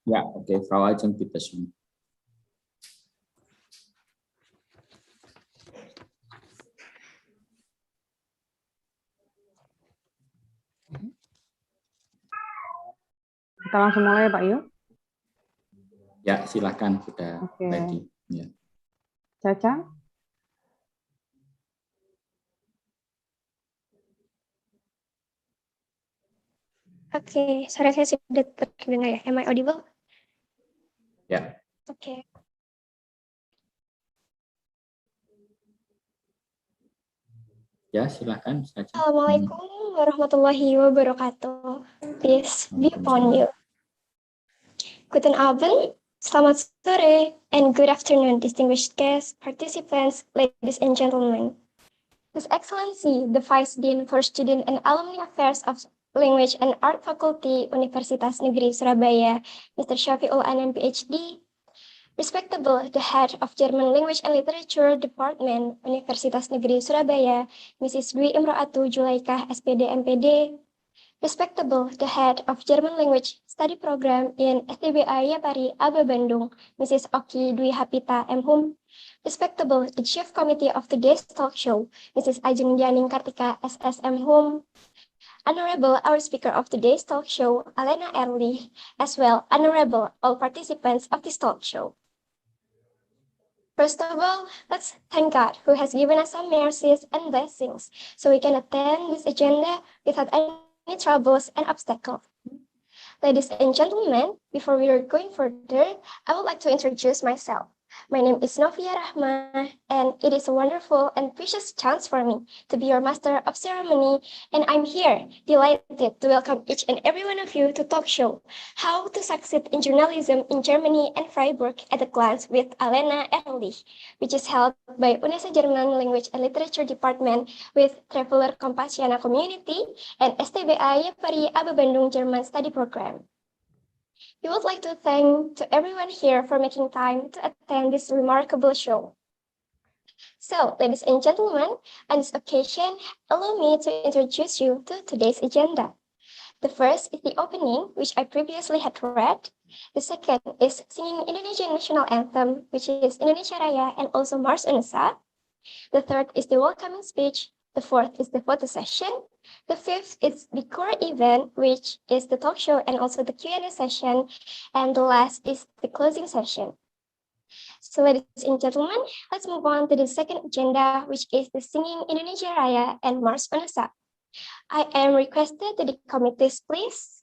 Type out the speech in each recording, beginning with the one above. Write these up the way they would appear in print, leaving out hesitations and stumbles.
Ja, oke, Frau Ajeng, bitteschön. Kita langsung mulai, Pak Yu. Ya, silakan, sudah ready. Ya. Caca? Oke, suara saya sudah terdengar ya? Am I audible? Ya. Oke. Ya, silakan saja. Assalamualaikum warahmatullahi wabarakatuh. Peace be upon you. Guten Abend, selamat sore, and good afternoon, distinguished guests, participants, ladies and gentlemen. His Excellency, the Vice Dean for Student and Alumni Affairs of Language and Art Faculty, Universitas Negeri Surabaya, Mr. Syafiul Anam, PhD. Respectable, the Head of German Language and Literature Department, Universitas Negeri Surabaya, Mrs. Dwi Imro'atu Julaikah, SPD, MPD. Respectable, the Head of German Language Study Program in STBA Yapari, Aba Bandung, Mrs. Oki Dwi Hapita, M.Hum. Respectable, the Chief Committee of today's talk show, Mrs. Ajeng Dianing Kartika, SSM Hum. Honorable, our speaker of today's talk show, Alena Ehrlich, as well, honorable, all participants of this talk show. First of all, let's thank God who has given us some mercies and blessings so we can attend this agenda without any troubles and obstacles. Ladies and gentlemen, before we are going further, I would like to introduce myself. My name is Novia Rahma, and it is a wonderful and precious chance for me to be your master of ceremony, and I'm here, delighted to welcome each and every one of you to talk show, How to Succeed in Journalism in Germany and Freiburg at a Glance with Alena Ehrlich, which is held by Sastra Jerman Language and Literature Department with Traveler Kompasiana Community and STBA Yapari Aba Bandung German Study Program. We would like to thank to everyone here for making time to attend this remarkable show. So, ladies and gentlemen, on this occasion, allow me to introduce you to today's agenda. The first is the opening, which I previously had read. The second is singing Indonesian national anthem, which is Indonesia Raya and also Mars Unesa. The third is the welcoming speech. The fourth is the photo session. The fifth is the core event, which is the talk show and also the Q&A session. And the last is the closing session. So ladies and gentlemen, let's move on to the second agenda, which is the singing Indonesia Raya and Mars Unesa. I am requested to the committees, please.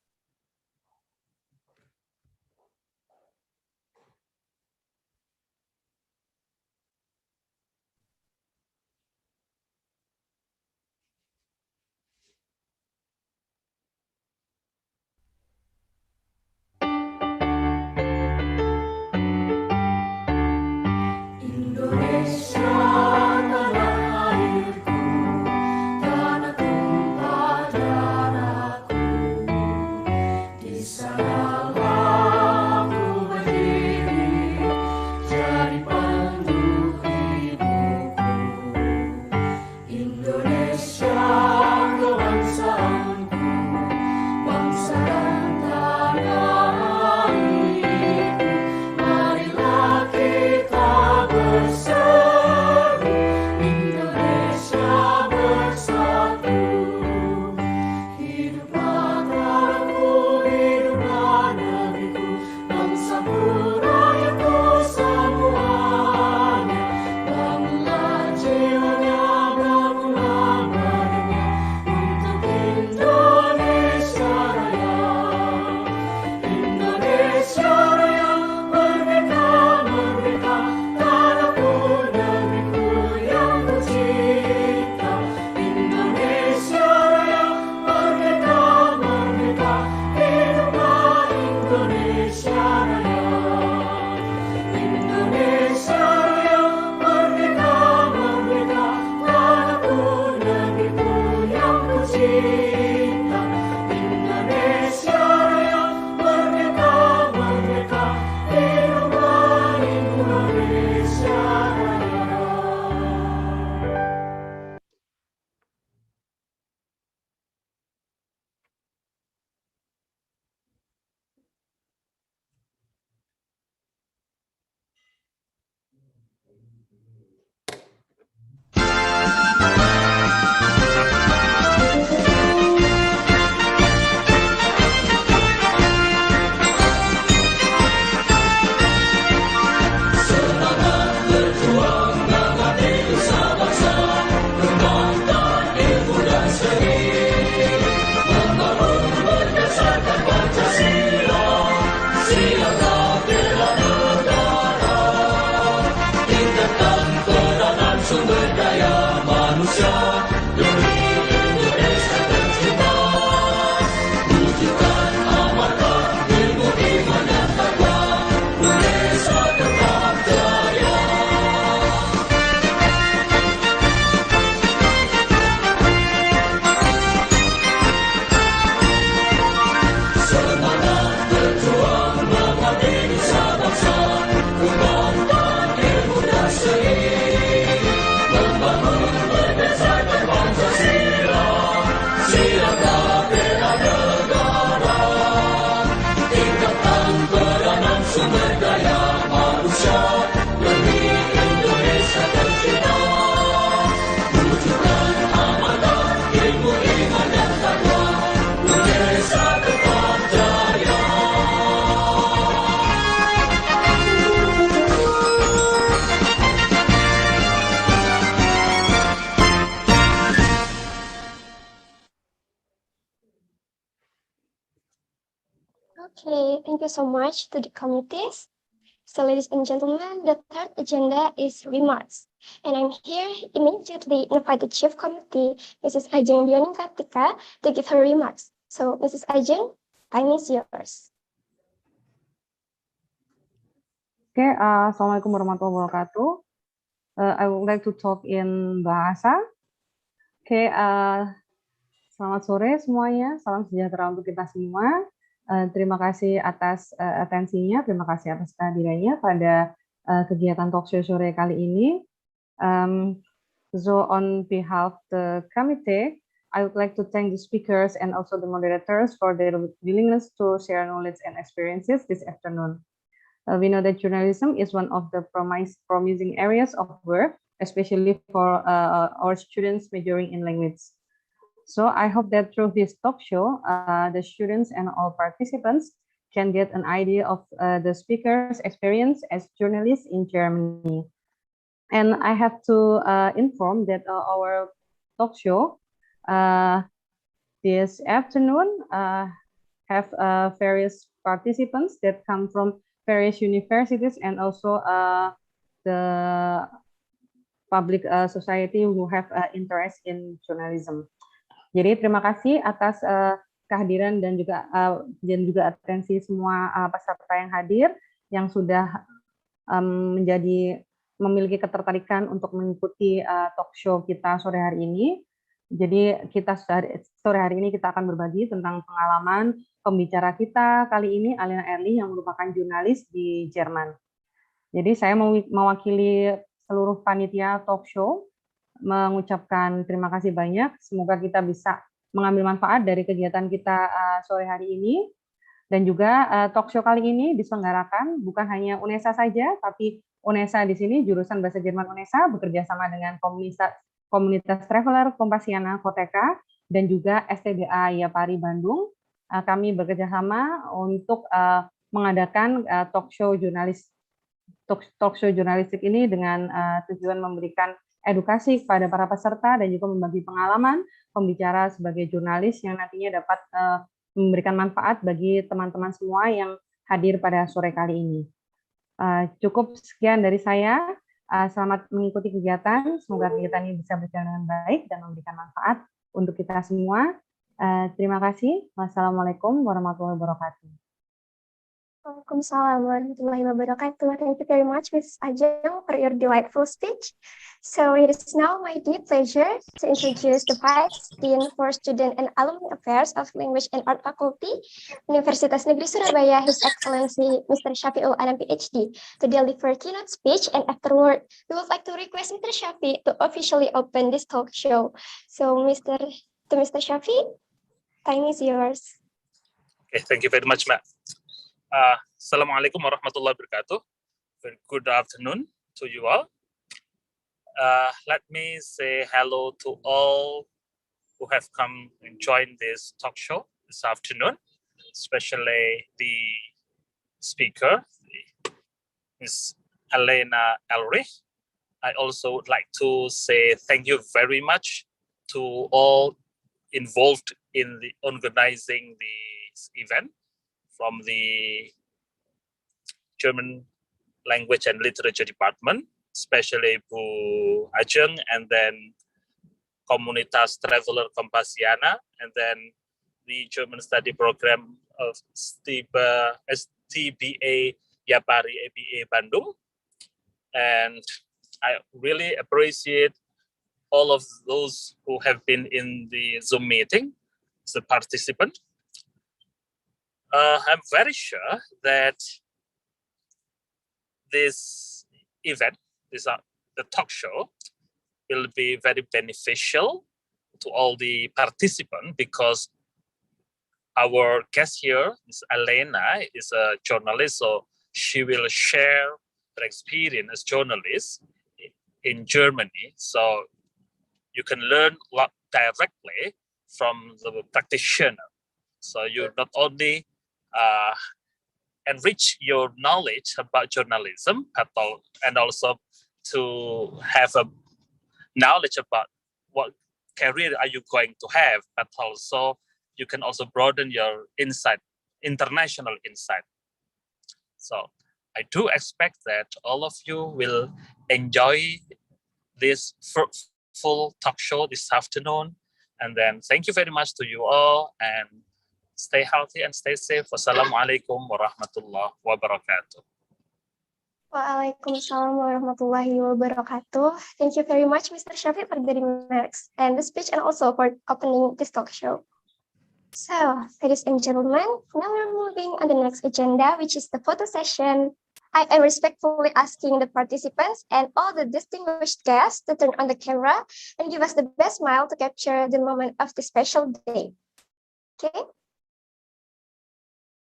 Okay, thank you so much to the committees. So, ladies and gentlemen, the third agenda is remarks. And I'm here immediately invite the Chief Committee, Mrs. Ajeng Dioningatika, to give her remarks. So, Mrs. Ajeng, time is yours. Okay, Assalamualaikum warahmatullahi wabarakatuh. I would like to talk in bahasa. Okay, selamat sore semuanya. Salam sejahtera untuk kita semua. Terima kasih atas atensinya, terima kasih atas kehadirannya pada kegiatan Talkshow sore kali ini. So on behalf of the committee, I would like to thank the speakers and also the moderators for their willingness to share knowledge and experiences this afternoon. We know that journalism is one of the promising areas of work, especially for our students majoring in language. So I hope that through this talk show, the students and all participants can get an idea of the speaker's experience as journalists in Germany. And I have to inform that our talk show this afternoon have various participants that come from various universities and also the public society who have interest in journalism. Jadi terima kasih atas kehadiran dan juga atensi semua peserta yang hadir yang sudah memiliki ketertarikan untuk mengikuti talk show kita sore hari ini. Jadi sore hari ini kita akan berbagi tentang pengalaman pembicara kita kali ini, Alena Ehrlich, yang merupakan jurnalis di Jerman. Jadi saya mewakili seluruh panitia talk show mengucapkan terima kasih banyak. Semoga kita bisa mengambil manfaat dari kegiatan kita sore hari ini. Dan juga talk show kali ini diselenggarakan bukan hanya UNESA saja, tapi UNESA di sini, Jurusan Bahasa Jerman UNESA, bekerja sama dengan Komunitas Traveler Kompasiana Koteka, dan juga STBA Yapari Bandung. Kami bekerja sama untuk mengadakan talk show jurnalistik ini dengan tujuan memberikan edukasi kepada para peserta dan juga membagi pengalaman pembicara sebagai jurnalis yang nantinya dapat memberikan manfaat bagi teman-teman semua yang hadir pada sore kali ini. Cukup sekian dari saya. Selamat mengikuti kegiatan. Semoga kegiatan ini bisa berjalan dengan baik dan memberikan manfaat untuk kita semua. Terima kasih. Wassalamualaikum warahmatullahi wabarakatuh. Waalaikumsalam warahmatullahi wabarakatuh. Thank you very much, Ms. Ajeng, for your delightful speech. So it is now my deep pleasure to introduce the Vice Dean for Student and Alumni Affairs of Language and Art Faculty, Universitas Negeri Surabaya, His Excellency Mr. Syafiul Anam PhD, to deliver keynote speech, and afterward, we would like to request Mr. Syafi to officially open this talk show. So Mr. Syafi, time is yours. Okay, thank you very much, Mbak. Assalamualaikum warahmatullahi wabarakatuh. Good afternoon to you all. Let me say hello to all who have come and joined this talk show this afternoon, especially the speaker, Ms. Alena Ehrlich. I also would like to say thank you very much to all involved in the organizing this event, from the German Language and Literature Department, especially Bu Ajeng, and then Komunitas Traveler Kompasiana, and then the German study program of STBA Yapari ABA Bandung. And I really appreciate all of those who have been in the Zoom meeting as a participant. I'm very sure that this event, the talk show, will be very beneficial to all the participants, because our guest here, Ms. Alena, is a journalist, so she will share her experience as journalist in Germany. So you can learn a lot directly from the practitioner. So you not only enrich your knowledge about journalism, and also to have a knowledge about what career are you going to have, but also you can also broaden your insight, international insight. So I do expect that all of you will enjoy this full talk show this afternoon. And then thank you very much to you all, and stay healthy and stay safe. Wassalamualaikum warahmatullahi wabarakatuh. Waalaikumsalam warahmatullahi wabarakatuh. Thank you very much, Mr. Shafi, for the remarks and the speech, and also for opening this talk show. So, ladies and gentlemen, now we're moving on the next agenda, which is the photo session. I am respectfully asking the participants and all the distinguished guests to turn on the camera and give us the best smile to capture the moment of the special day. Okay?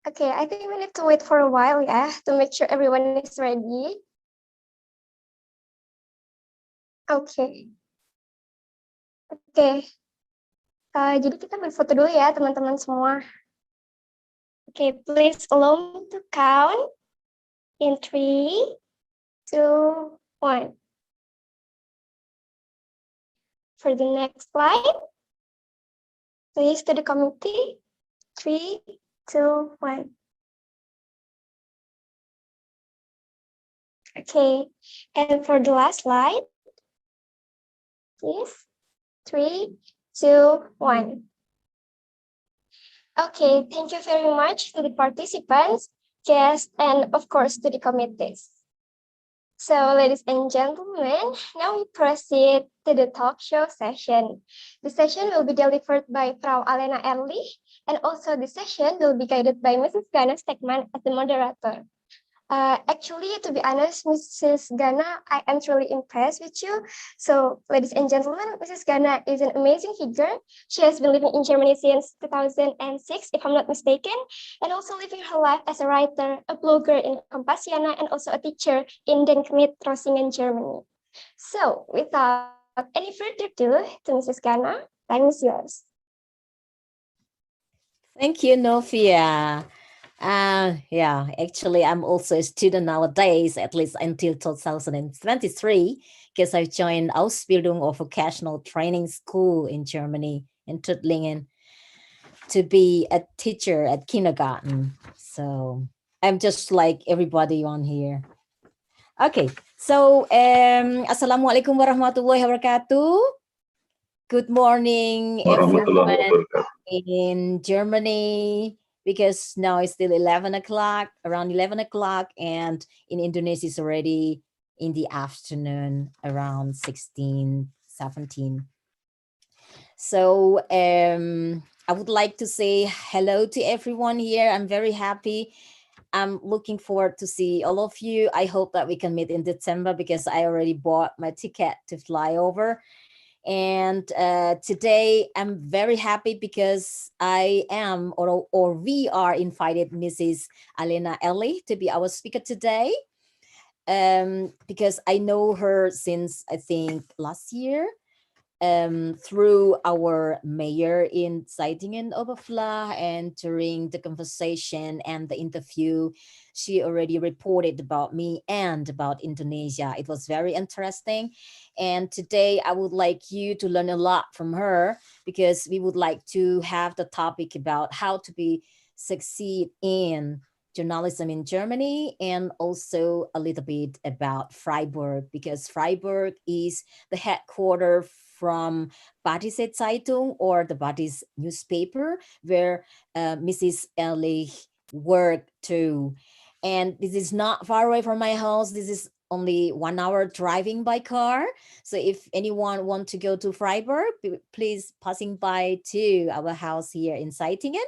Okay, I think we need to wait for a while, yeah, to make sure everyone is ready. Okay. Okay. Jadi kita berfoto dulu ya, teman-teman semua. Okay, please allow me to count in 3, 2, 1. For the next slide, please to the committee. 3, 2, 1. Okay, and for the last slide, please. 3, 2, 1. Okay, thank you very much to the participants, guests, and of course to the committees. So, ladies and gentlemen, now we proceed to the talk show session. The session will be delivered by Frau Alena Ehrlich, and also the session will be guided by Mrs. Gana Stegman as the moderator. Actually, to be honest, Mrs. Gana, I am truly impressed with you. So, ladies and gentlemen, Mrs. Gana is an amazing figure. She has been living in Germany since 2006, if I'm not mistaken, and also living her life as a writer, a blogger in Kompasiana, and also a teacher in Rosingen, Germany. So, without any further ado, to Mrs. Gana, time is yours. Thank you, Novia. Yeah, actually, I'm also a student nowadays, at least until 2023, because I joined Ausbildung or vocational training school in Germany, in Tuttlingen, to be a teacher at kindergarten. So I'm just like everybody on here. Okay, so Assalamualaikum warahmatullahi wabarakatuh. Good morning, everyone in Germany, because now it's still 11 o'clock, around 11 o'clock, and in Indonesia it's already in the afternoon, around 16, 17. So I would like to say hello to everyone here. I'm very happy. I'm looking forward to see all of you. I hope that we can meet in December, because I already bought my ticket to fly over. And today I'm very happy because I am, or we are invited Mrs. Alena Ehrlich to be our speaker today. because I know her since I think last year. Through our mayor in Zeitingen Oberfla, and during the conversation and the interview, she already reported about me and about Indonesia. It was very interesting. And today I would like you to learn a lot from her, because we would like to have the topic about how to succeed in journalism in Germany, and also a little bit about Freiburg, because Freiburg is the headquarters from Badische Zeitung, or the Badische newspaper, where Mrs. Ehrlich worked too. And this is not far away from my house. This is only 1 hour driving by car. So if anyone want to go to Freiburg, please passing by to our house here in Zeitingen.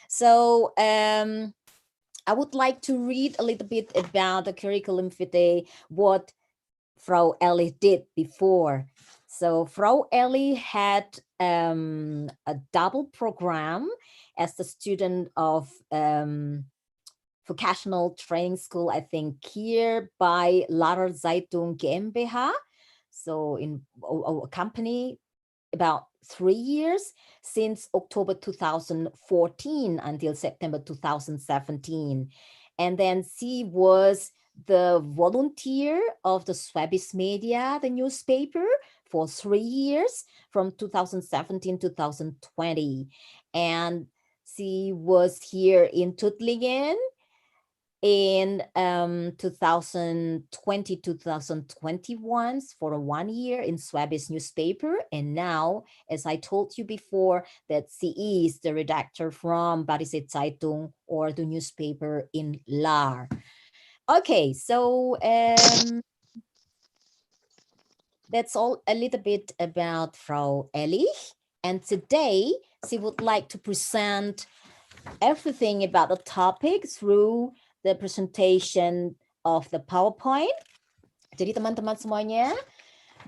So I would like to read a little bit about the curriculum vitae, what Frau Ehrlich did before. So Frau Ehrlich had a double program as the student of vocational training school, I think here by Lara Zeitung GmbH. So in a company about 3 years, since October 2014 until September 2017. And then she was the volunteer of the Swabish Media, the newspaper, for 3 years, from 2017 to 2020. And she was here in Tuttlingen in 2020 2021 for 1 year in Swabish newspaper. And now, as I told you before, that she is the redactor from Badische Zeitung, or the newspaper in Lahr. Okay, so that's all a little bit about Frau Ehrlich. And today she would like to present everything about the topic through the presentation of the PowerPoint. Jadi teman-teman semuanya,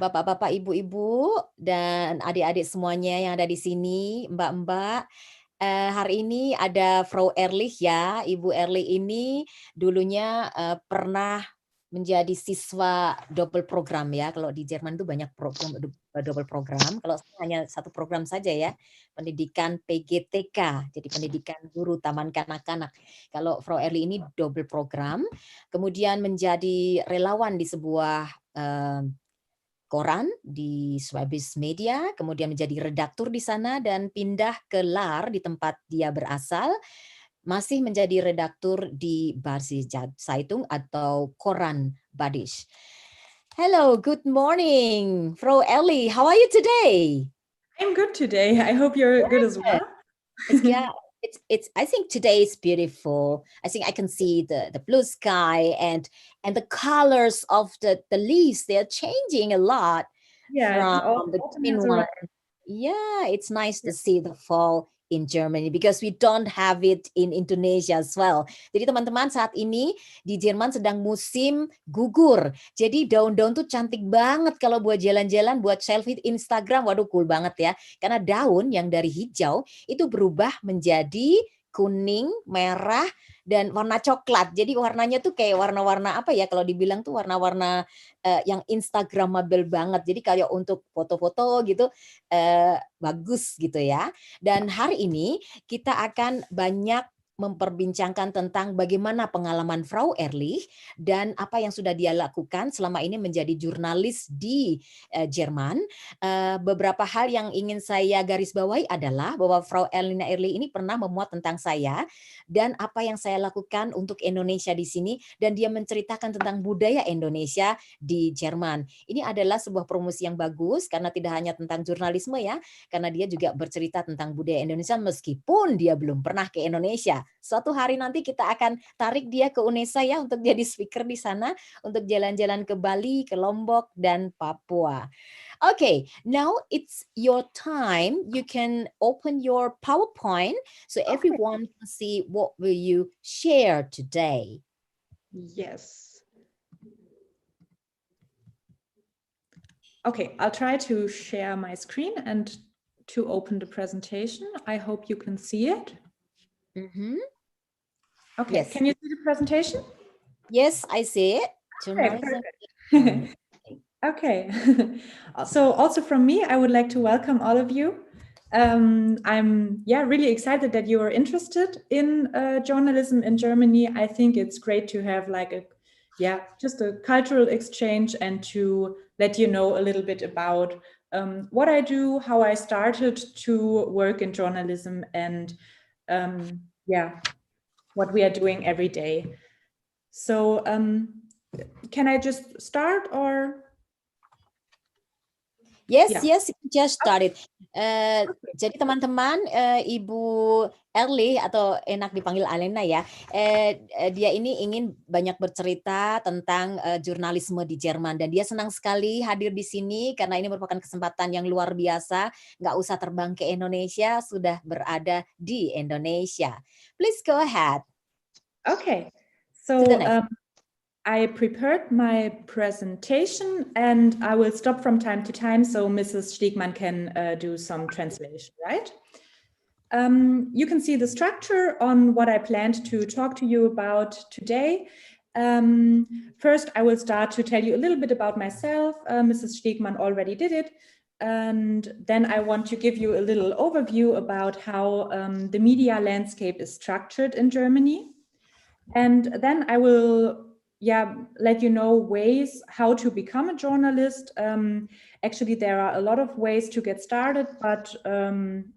bapak-bapak, ibu-ibu, dan adik-adik semuanya yang ada di sini, mbak-mbak, hari ini ada Frau Ehrlich ya. Ibu Ehrlich ini dulunya pernah menjadi siswa double program ya. Kalau di Jerman itu banyak program double program. Kalau saya hanya satu program saja ya, pendidikan PGTK, jadi pendidikan guru taman kanak-kanak. Kalau Frau Ehrlich ini double program, kemudian menjadi relawan di sebuah koran di Swabish Media, kemudian menjadi redaktur di sana dan pindah ke Lahr di tempat dia berasal. Masih menjadi redaktur di Badische Zeitung atau koran Badisch. Hello, good morning, Frau Ehrlich. How are you today? I'm good today. I hope you're good as well. I think today is beautiful. I think I can see the blue sky and the colors of the leaves. They're changing a lot. Yeah, from the green one. Yeah, it's nice to see the fall in Germany, because we don't have it in Indonesia as well. Jadi teman-teman, saat ini di Jerman sedang musim gugur. Jadi daun-daun tuh cantik banget kalau buat jalan-jalan, buat selfie Instagram. Waduh, cool banget ya. Karena daun yang dari hijau itu berubah menjadi kuning, merah, dan warna coklat. Jadi warnanya tuh kayak warna-warna apa ya, kalau dibilang tuh warna-warna yang instagramable banget. Jadi kayak untuk foto-foto gitu bagus gitu ya. Dan hari ini kita akan banyak memperbincangkan tentang bagaimana pengalaman Frau Ehrlich dan apa yang sudah dia lakukan selama ini menjadi jurnalis di Jerman. Beberapa hal yang ingin saya garis bawahi adalah bahwa Frau Alena Ehrlich ini pernah memuat tentang saya dan apa yang saya lakukan untuk Indonesia di sini, dan dia menceritakan tentang budaya Indonesia di Jerman. Ini adalah sebuah promosi yang bagus karena tidak hanya tentang jurnalisme ya, karena dia juga bercerita tentang budaya Indonesia meskipun dia belum pernah ke Indonesia. Suatu hari nanti kita akan tarik dia ke UNESA ya untuk jadi speaker di sana, untuk jalan-jalan ke Bali, ke Lombok, dan Papua. Okay, now it's your time. You can open your PowerPoint so everyone can see what will you share today. Yes. Okay, I'll try to share my screen and to open the presentation. I hope you can see it. Mm-hmm. Okay, Yes. Can you see the presentation? Yes, I see it. Journalism. perfect. Okay. So also from me, I would like to welcome all of you. I'm really excited that you are interested in journalism in Germany. I think it's great to have like just a cultural exchange and to let you know a little bit about what I do, how I started to work in journalism, and what we are doing every day. So can I just start or? Yes, Yeah. yes, just started. Jadi teman-teman, Ibu Ehrlich atau enak dipanggil Alena ya, dia ini ingin banyak bercerita tentang jurnalisme di Jerman dan dia senang sekali hadir di sini karena ini merupakan kesempatan yang luar biasa. Nggak usah terbang ke Indonesia, sudah berada di Indonesia. Please go ahead. Okay, To the so next. I prepared my presentation and I will stop from time to time so Mrs. Stiegmann can do some translation, right? You can see the structure on what I planned to talk to you about today. First, I will start to tell you a little bit about myself. Mrs. Stiegmann already did it. And then I want to give you a little overview about how the media landscape is structured in Germany. And then I will let you know ways how to become a journalist. Actually, there are a lot of ways to get started, but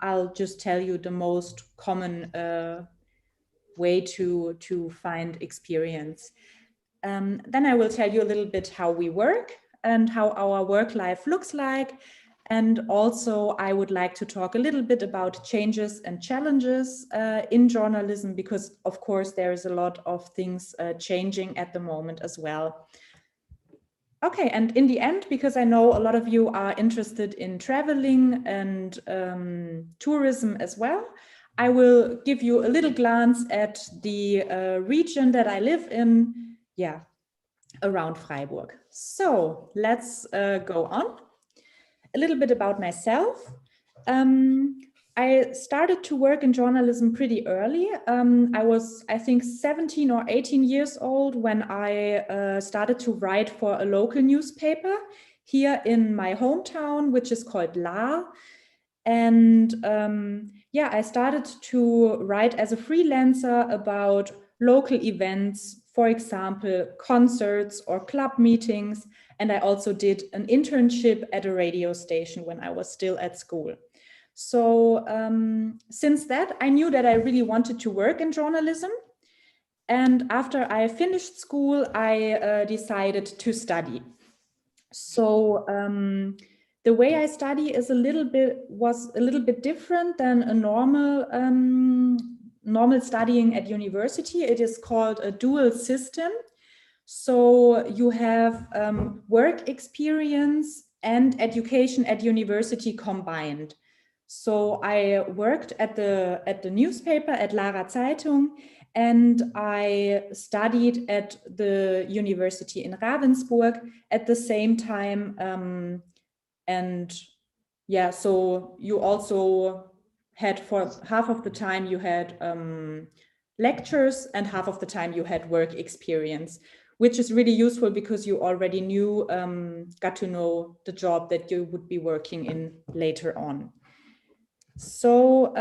I'll just tell you the most common way to find experience. Then I will tell you a little bit how we work and how our work life looks like. And also, I would like to talk a little bit about changes and challenges in journalism, because, of course, there is a lot of things changing at the moment as well. Okay, and in the end, because I know a lot of you are interested in traveling and tourism as well, I will give you a little glance at the region that I live in, around Freiburg. So let's go on. A little bit about myself. I started to work in journalism pretty early. I was, I think, 17 or 18 years old when I started to write for a local newspaper here in my hometown, which is called Lahr. And I started to write as a freelancer about local events, for example, concerts or club meetings. And I also did an internship at a radio station when I was still at school. So since that, I knew that I really wanted to work in journalism. And after I finished school, I decided to study. So the way I study is was a little bit different than a normal studying at university. It is called a dual system. So you have work experience and education at university combined. So I worked at the newspaper at Sastra Zeitung, and I studied at the university in Ravensburg at the same time. So you also had, for half of the time you had lectures and half of the time you had work experience, which is really useful because you already got to know the job that you would be working in later on. So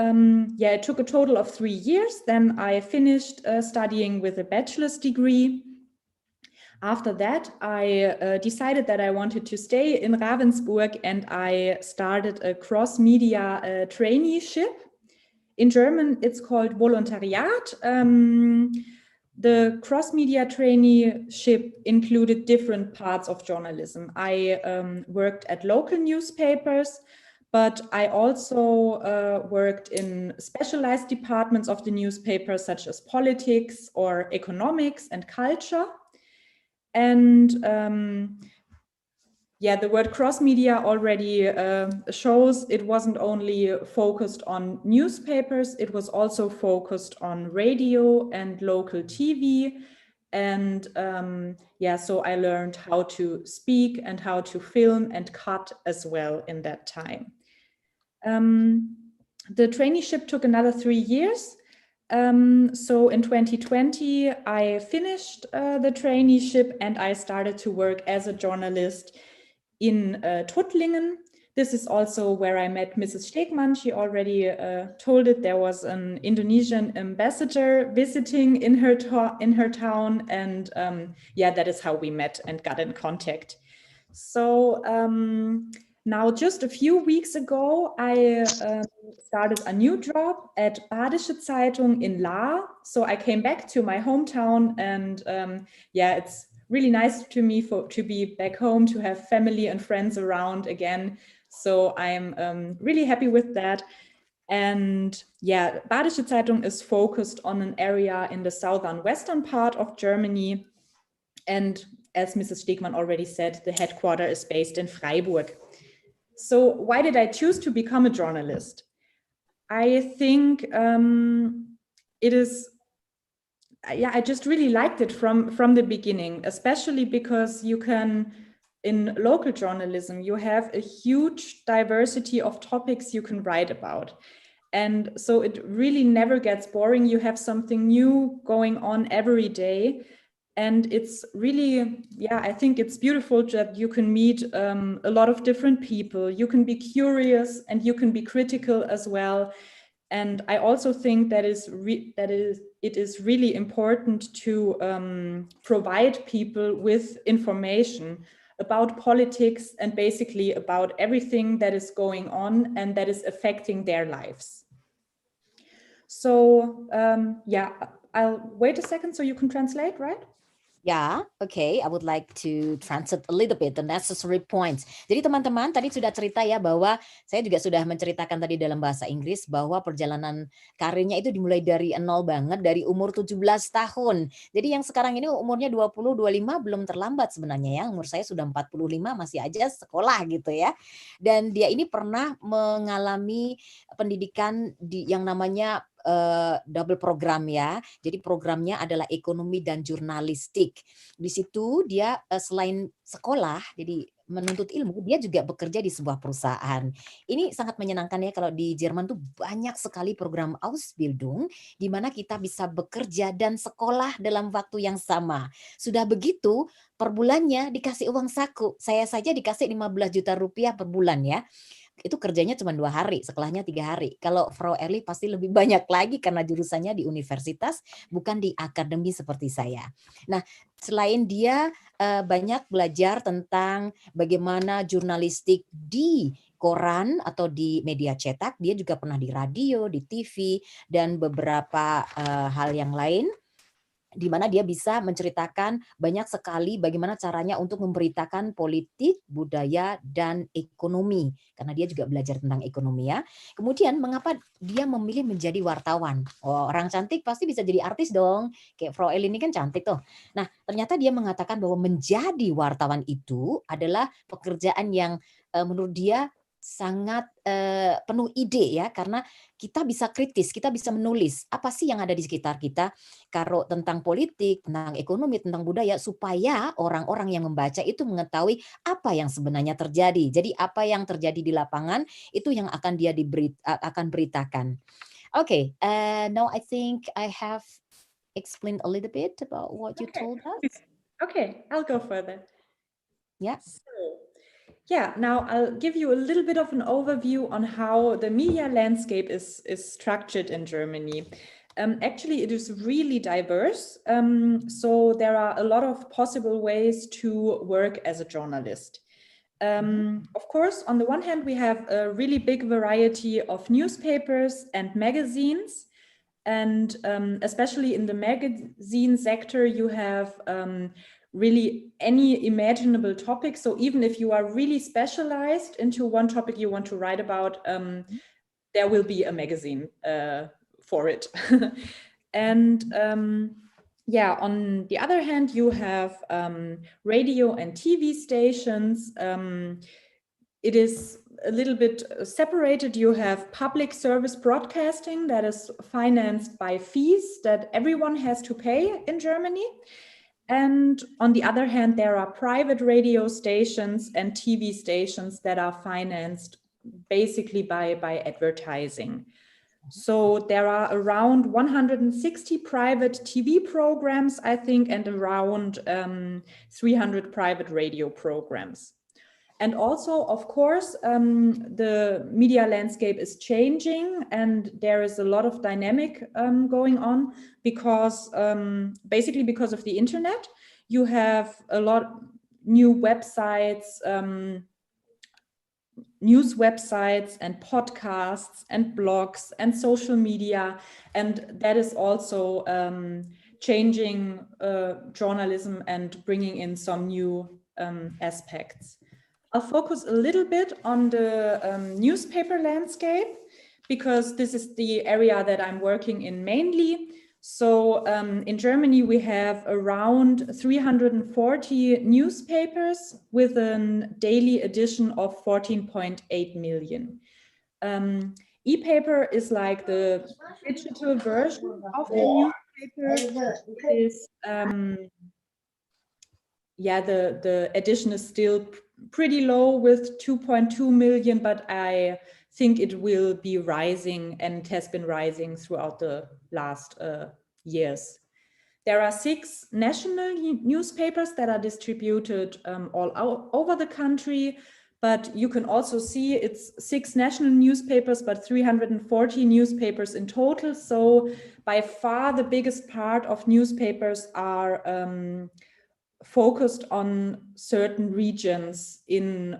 it took a total of 3 years. Then I finished studying with a bachelor's degree. After that, I decided that I wanted to stay in Ravensburg, and I started a cross-media traineeship. In German, it's called Volontariat. The cross-media traineeship included different parts of journalism. I worked at local newspapers, but I also worked in specialized departments of the newspaper, such as politics or economics and culture. And the word cross-media already shows it wasn't only focused on newspapers, it was also focused on radio and local TV. And so I learned how to speak and how to film and cut as well in that time. The traineeship took another 3 years. So in 2020, I finished the traineeship and I started to work as a journalist in Tuttlingen. This is also where I met Mrs. Stegmann. She already told it. There was an Indonesian ambassador visiting in her town, and yeah, that is how we met and got in contact. So now, just a few weeks ago, I started a new job at Badische Zeitung in Lahr. So I came back to my hometown, and yeah, it's really nice to me to be back home, to have family and friends around again. So I'm really happy with that. And yeah, Badische Zeitung is focused on an area in the southern western part of Germany. And as Mrs. Stegmann already said, the headquarters is based in Freiburg. So why did I choose to become a journalist? I think it is, yeah, I just really liked it from the beginning, especially because you can, in local journalism, you have a huge diversity of topics you can write about. And so it really never gets boring. You have something new going on every day. And it's really, yeah, I think it's beautiful that you can meet a lot of different people. You can be curious and you can be critical as well. And I also think that it is really important to provide people with information about politics and basically about everything that is going on and that is affecting their lives. So yeah, I'll wait a second so you can translate, right? Ya, okay. I would like to translate a little bit the necessary points. Jadi teman-teman tadi sudah cerita ya bahwa saya juga sudah menceritakan tadi dalam bahasa Inggris bahwa perjalanan karirnya itu dimulai dari nol banget, dari umur 17 tahun. Jadi yang sekarang ini umurnya 20, 25 belum terlambat sebenarnya ya. Umur saya sudah 45, masih aja sekolah gitu ya. Dan dia ini pernah mengalami pendidikan yang namanya double program ya. Jadi programnya adalah ekonomi dan jurnalistik. Di situ dia selain sekolah, jadi menuntut ilmu, dia juga bekerja di sebuah perusahaan. Ini sangat menyenangkan ya, kalau di Jerman tuh banyak sekali program Ausbildung di mana kita bisa bekerja dan sekolah dalam waktu yang sama. Sudah begitu, per bulannya dikasih uang saku. Saya saja dikasih 15 juta rupiah per bulan ya. Itu kerjanya cuma 2 hari, sekolahnya 3 hari. Kalau Frau Ehrlich pasti lebih banyak lagi karena jurusannya di universitas, bukan di akademi seperti saya. Nah, selain dia banyak belajar tentang bagaimana jurnalistik di koran atau di media cetak, dia juga pernah di radio, di TV, dan beberapa hal yang lain, di mana dia bisa menceritakan banyak sekali bagaimana caranya untuk memberitakan politik, budaya, dan ekonomi. Karena dia juga belajar tentang ekonomi ya. Kemudian mengapa dia memilih menjadi wartawan? Oh, orang cantik pasti bisa jadi artis dong. Kayak Frau Ehrlich ini kan cantik tuh. Nah, ternyata dia mengatakan bahwa menjadi wartawan itu adalah pekerjaan yang menurut dia sangat penuh ide ya, karena kita bisa kritis, kita bisa menulis apa sih yang ada di sekitar kita, kalau tentang politik, tentang ekonomi, tentang budaya, supaya orang-orang yang membaca itu mengetahui apa yang sebenarnya terjadi. Jadi apa yang terjadi di lapangan itu yang akan dia akan beritakan. Okay, now I think I have explained a little bit about what you told us. Okay, I'll go further. Yeah. Yeah, now I'll give you a little bit of an overview on how the media landscape is structured in Germany. Actually, it is really diverse. So there are a lot of possible ways to work as a journalist. Of course, on the one hand, we have a really big variety of newspapers and magazines. And especially in the magazine sector, you have really any imaginable topic. So even if you are really specialized into one topic you want to write about, there will be a magazine for it. And yeah, on the other hand, you have radio and TV stations. It is a little bit separated. You have public service broadcasting that is financed by fees that everyone has to pay in Germany. And on the other hand, there are private radio stations and TV stations that are financed basically by advertising. So there are around 160 private TV programs, I think, and around 300 private radio programs. And also, of course, the media landscape is changing, and there is a lot of dynamic going on because basically because of the internet. You have a lot new websites, news websites and podcasts and blogs and social media, and that is also changing journalism and bringing in some new aspects. I'll focus a little bit on the newspaper landscape because this is the area that I'm working in mainly. So in Germany, we have around 340 newspapers with a daily edition of 14.8 million. E-paper is like the digital version of the newspaper. The edition is still pretty low with 2.2 million, but I think it will be rising and has been rising throughout the last years. There are 6 national newspapers that are distributed all over the country, but you can also see it's 6 national newspapers, but 340 newspapers in total. So by far the biggest part of newspapers are focused on certain regions in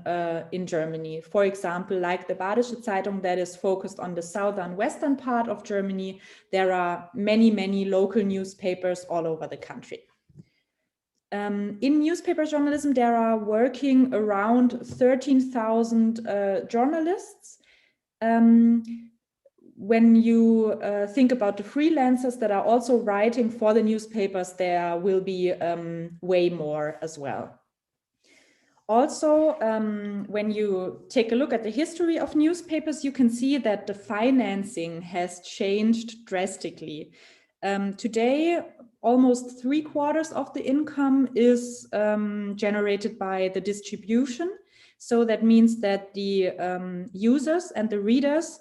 Germany. For example, like the Badische Zeitung that is focused on the southern western part of Germany. There are many, many local newspapers all over the country. In newspaper journalism, there are working around 13,000 journalists. When you think about the freelancers that are also writing for the newspapers, there will be way more as well. Also, when you take a look at the history of newspapers, you can see that the financing has changed drastically. Today, almost 3/4 of the income is generated by the distribution. So that means that the users and the readers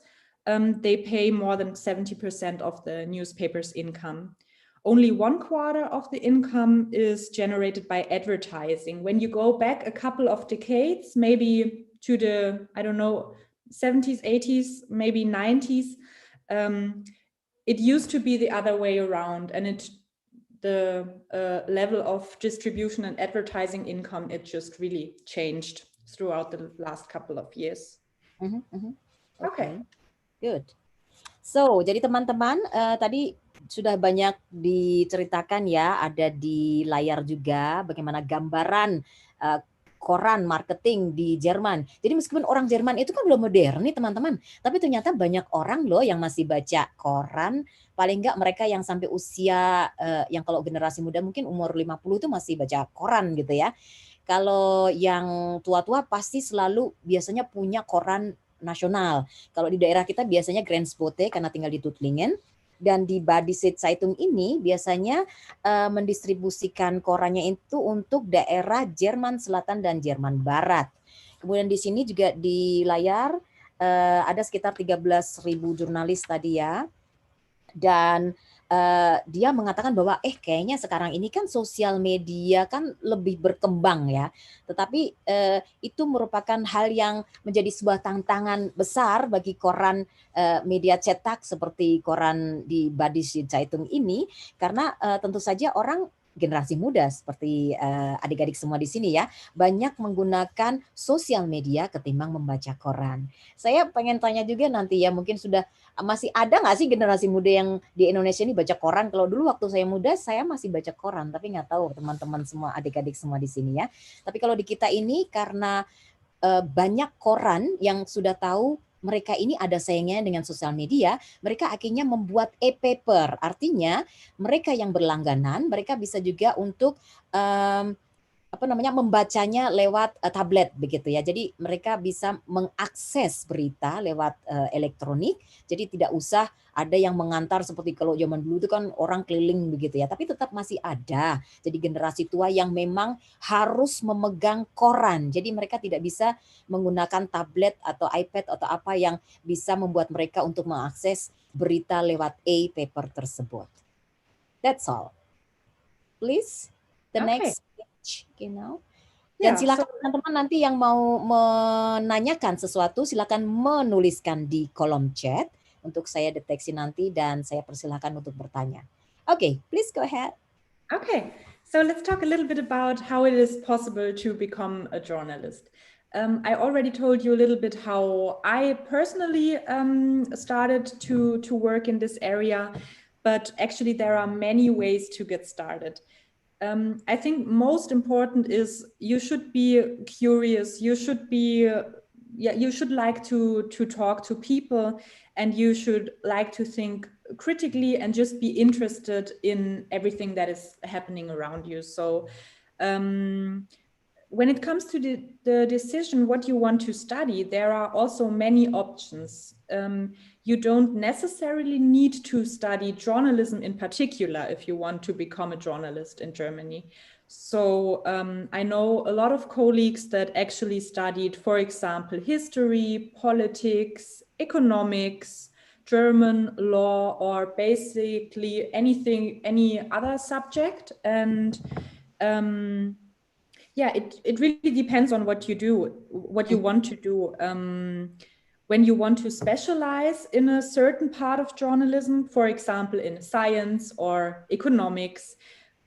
they pay more than 70% of the newspaper's income. Only 1/4 of the income is generated by advertising. When you go back a couple of decades, maybe to the, I don't know, 70s, 80s, maybe 90s, it used to be the other way around, and the level of distribution and advertising income, it just really changed throughout the last couple of years. Okay. Good. So, jadi teman-teman tadi sudah banyak diceritakan ya, ada di layar juga bagaimana gambaran koran marketing di Jerman. Jadi meskipun orang Jerman itu kan belum modern nih teman-teman, tapi ternyata banyak orang loh yang masih baca koran, paling enggak mereka yang sampai usia yang kalau generasi muda mungkin umur 50 itu masih baca koran gitu ya. Kalau yang tua-tua pasti selalu biasanya punya koran nasional. Kalau di daerah kita biasanya Grensbote karena tinggal di Tuttlingen, dan di Badische Zeitung ini biasanya mendistribusikan korannya itu untuk daerah Jerman Selatan dan Jerman Barat. Kemudian di sini juga di layar ada sekitar 13.000 jurnalis tadi ya. Dan dia mengatakan bahwa kayaknya sekarang ini kan sosial media kan lebih berkembang ya. Tetapi itu merupakan hal yang menjadi sebuah tantangan besar bagi koran media cetak seperti koran di Badische Zeitung ini, karena tentu saja orang generasi muda seperti adik-adik semua di sini ya, banyak menggunakan sosial media ketimbang membaca koran. Saya pengen tanya juga nanti ya, mungkin sudah masih ada nggak sih generasi muda yang di Indonesia ini baca koran? Kalau dulu waktu saya muda, saya masih baca koran, tapi nggak tahu teman-teman semua, adik-adik semua di sini ya. Tapi kalau di kita ini karena banyak koran yang sudah tahu mereka ini ada saingnya dengan sosial media, mereka akhirnya membuat e-paper. Artinya mereka yang berlangganan, mereka bisa juga untuk membacanya lewat tablet begitu ya. Jadi mereka bisa mengakses berita lewat elektronik. Jadi tidak usah ada yang mengantar seperti kalau zaman dulu itu kan orang keliling begitu ya. Tapi tetap masih ada. Jadi generasi tua yang memang harus memegang koran. Jadi mereka tidak bisa menggunakan tablet atau iPad atau apa yang bisa membuat mereka untuk mengakses berita lewat e-paper tersebut. That's all. Please, the next. Dan silakan teman-teman nanti yang mau menanyakan sesuatu silakan menuliskan di kolom chat untuk saya deteksi nanti dan saya persilahkan untuk bertanya. Okay, please go ahead. Okay, so let's talk a little bit about how it is possible to become a journalist. I already told you a little bit how I personally started to work in this area, but actually there are many ways to get started. I think most important is you should be curious. You should be, you should like to talk to people, and you should like to think critically and just be interested in everything that is happening around you. So when it comes to the decision what you want to study, there are also many options. You don't necessarily need to study journalism in particular if you want to become a journalist in Germany. So I know a lot of colleagues that actually studied, for example, history, politics, economics, German law, or basically anything, any other subject. And yeah, it really depends on what you do, what you want to do. When you want to specialize in a certain part of journalism, for example, in science or economics,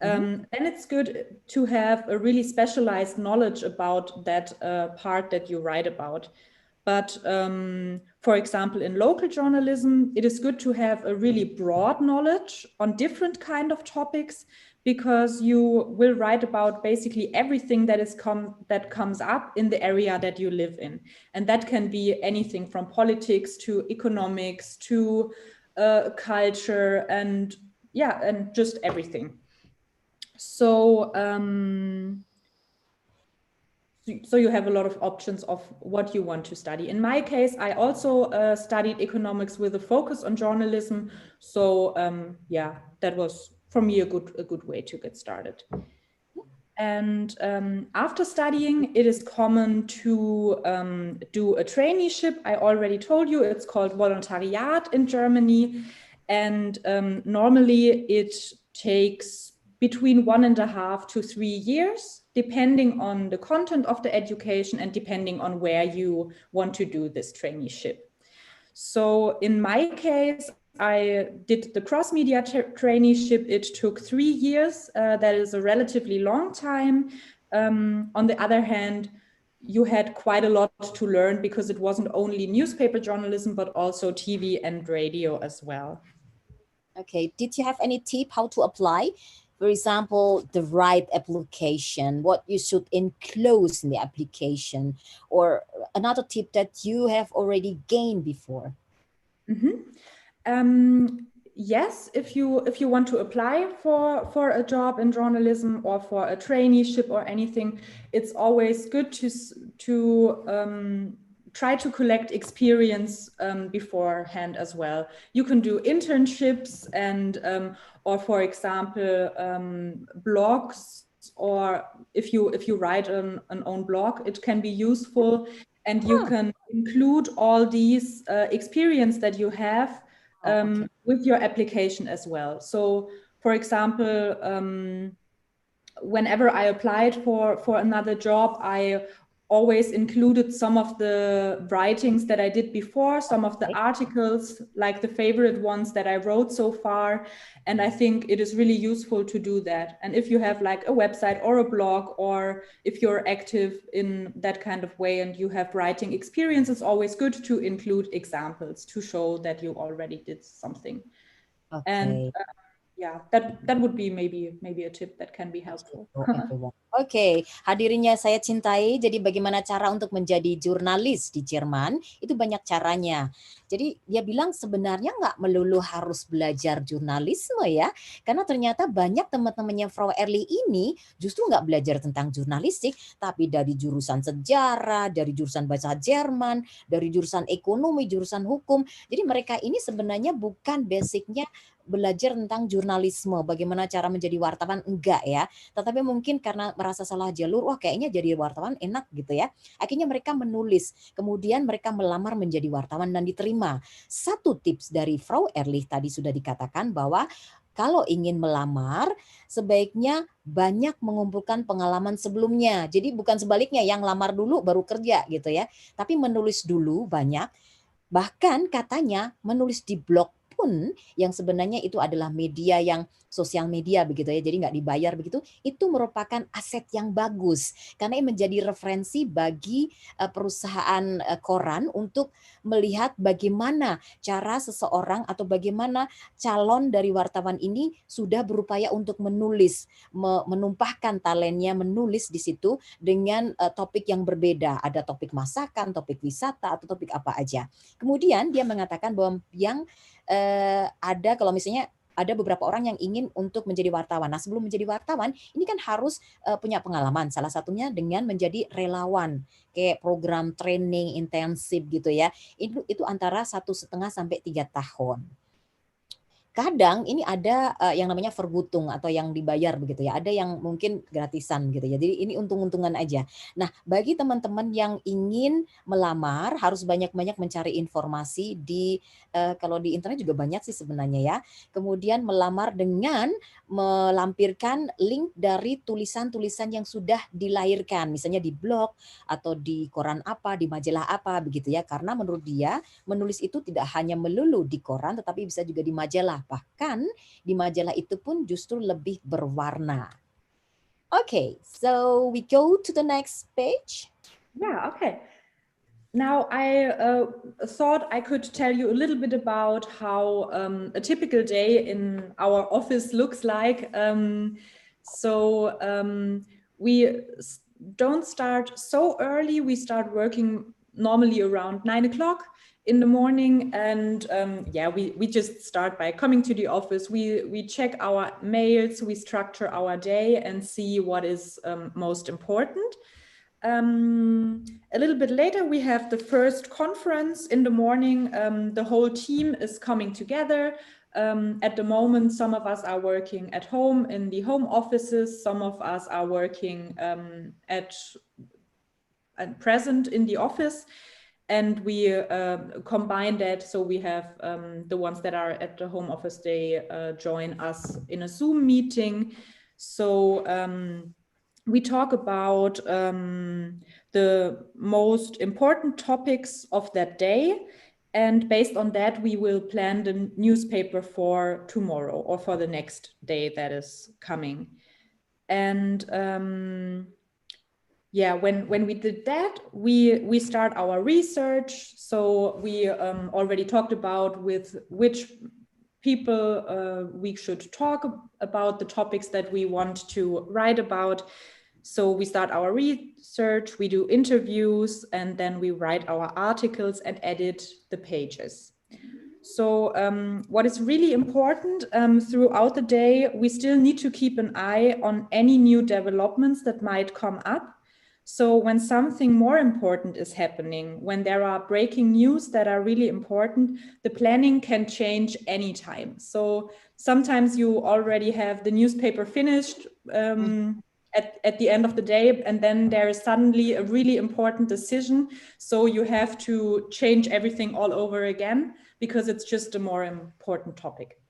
then it's good to have a really specialized knowledge about that part that you write about. But for example, in local journalism, it is good to have a really broad knowledge on different kind of topics, because you will write about basically everything that comes up in the area that you live in. And that can be anything from politics to economics to culture and yeah, and just everything. So so you have a lot of options of what you want to study. In my case, I also studied economics with a focus on journalism. So yeah, that was for me a good way to get started. And after studying, it is common to do a traineeship. I already told you it's called Volontariat in Germany. And normally it takes between 1.5 to 3 years, depending on the content of the education and depending on where you want to do this traineeship. So in my case, I did the cross-media traineeship. It took 3 years. That is a relatively long time. On the other hand, you had quite a lot to learn because it wasn't only newspaper journalism, but also TV and radio as well. Okay, did you have any tip how to apply? For example, the right application, what you should enclose in the application, or another tip that you have already gained before? Yes, if you want to apply for a job in journalism or for a traineeship or anything, it's always good to try to collect experience beforehand as well. You can do internships and or for example blogs, or if you write an own blog, it can be useful, and you can include all these experience that you have with your application as well. So for example, whenever I applied for another job, I always included some of the writings that I did before, some of the articles, like the favorite ones that I wrote so far. And I think it is really useful to do that. And if you have like a website or a blog, or if you're active in that kind of way and you have writing experience, it's always good to include examples to show that you already did something. Okay. And yeah, that would be maybe a tip that can be helpful. Oke, hadirinnya saya cintai. Jadi bagaimana cara untuk menjadi jurnalis di Jerman? Itu banyak caranya. Jadi dia bilang sebenarnya nggak melulu harus belajar jurnalisme ya. Karena ternyata banyak teman-temannya Frau Ehrlich ini justru nggak belajar tentang jurnalistik, tapi dari jurusan sejarah, dari jurusan bahasa Jerman, dari jurusan ekonomi, jurusan hukum. Jadi mereka ini sebenarnya bukan basicnya belajar tentang jurnalisme, bagaimana cara menjadi wartawan, enggak ya. Tetapi mungkin karena merasa salah jalur, wah kayaknya jadi wartawan enak gitu ya. Akhirnya mereka menulis, kemudian mereka melamar menjadi wartawan dan diterima. Satu tips dari Frau Ehrlich tadi sudah dikatakan bahwa kalau ingin melamar, sebaiknya banyak mengumpulkan pengalaman sebelumnya. Jadi bukan sebaliknya, yang lamar dulu baru kerja gitu ya. Tapi menulis dulu banyak. Bahkan katanya menulis di blog pun yang sebenarnya itu adalah media yang sosial media begitu ya, jadi nggak dibayar begitu, itu merupakan aset yang bagus karena ini menjadi referensi bagi perusahaan koran untuk melihat bagaimana cara seseorang atau bagaimana calon dari wartawan ini sudah berupaya untuk menulis, menumpahkan talentnya menulis di situ dengan topik yang berbeda, ada topik masakan, topik wisata atau topik apa aja. Kemudian dia mengatakan bahwa yang ada kalau misalnya ada beberapa orang yang ingin untuk menjadi wartawan. Nah, sebelum menjadi wartawan, ini kan harus punya pengalaman. Salah satunya dengan menjadi relawan, kayak program training intensif gitu ya. Itu antara 1,5 sampai 3 tahun. Kadang ini ada yang namanya vergutung atau yang dibayar begitu ya. Ada yang mungkin gratisan gitu ya. Jadi ini untung-untungan aja. Nah, bagi teman-teman yang ingin melamar harus banyak-banyak mencari informasi di kalau di internet juga banyak sih sebenarnya ya. Kemudian melamar dengan melampirkan link dari tulisan-tulisan yang sudah dilahirkan, misalnya di blog atau di koran apa, di majalah apa begitu ya. Karena menurut dia menulis itu tidak hanya melulu di koran tetapi bisa juga di majalah. Bahkan di majalah itu pun justru lebih berwarna. Okay, so we go to the next page. Yeah, okay. Now I thought I could tell you a little bit about how a typical day in our office looks like. We don't start so early. We start working normally around 9 o'clock in the morning, and we just start by coming to the office. We check our mails, we structure our day and see what is most important. A little bit later, we have the first conference in the morning. The whole team is coming together. At the moment, some of us are working at home in the home offices. Some of us are working at present in the office. And we combine that, so we have the ones that are at the home office, they join us in a Zoom meeting. So we talk about the most important topics of that day. And based on that, we will plan the newspaper for tomorrow or for the next day that is coming. And when we did that, we start our research. So we already talked about with which people we should talk about the topics that we want to write about. So we start our research, we do interviews, and then we write our articles and edit the pages. So what is really important throughout the day, we still need to keep an eye on any new developments that might come up. So when something more important is happening, when there are breaking news that are really important, the planning can change anytime. So sometimes you already have the newspaper finished at the end of the day, and then there is suddenly a really important decision. So you have to change everything all over again because it's just a more important topic.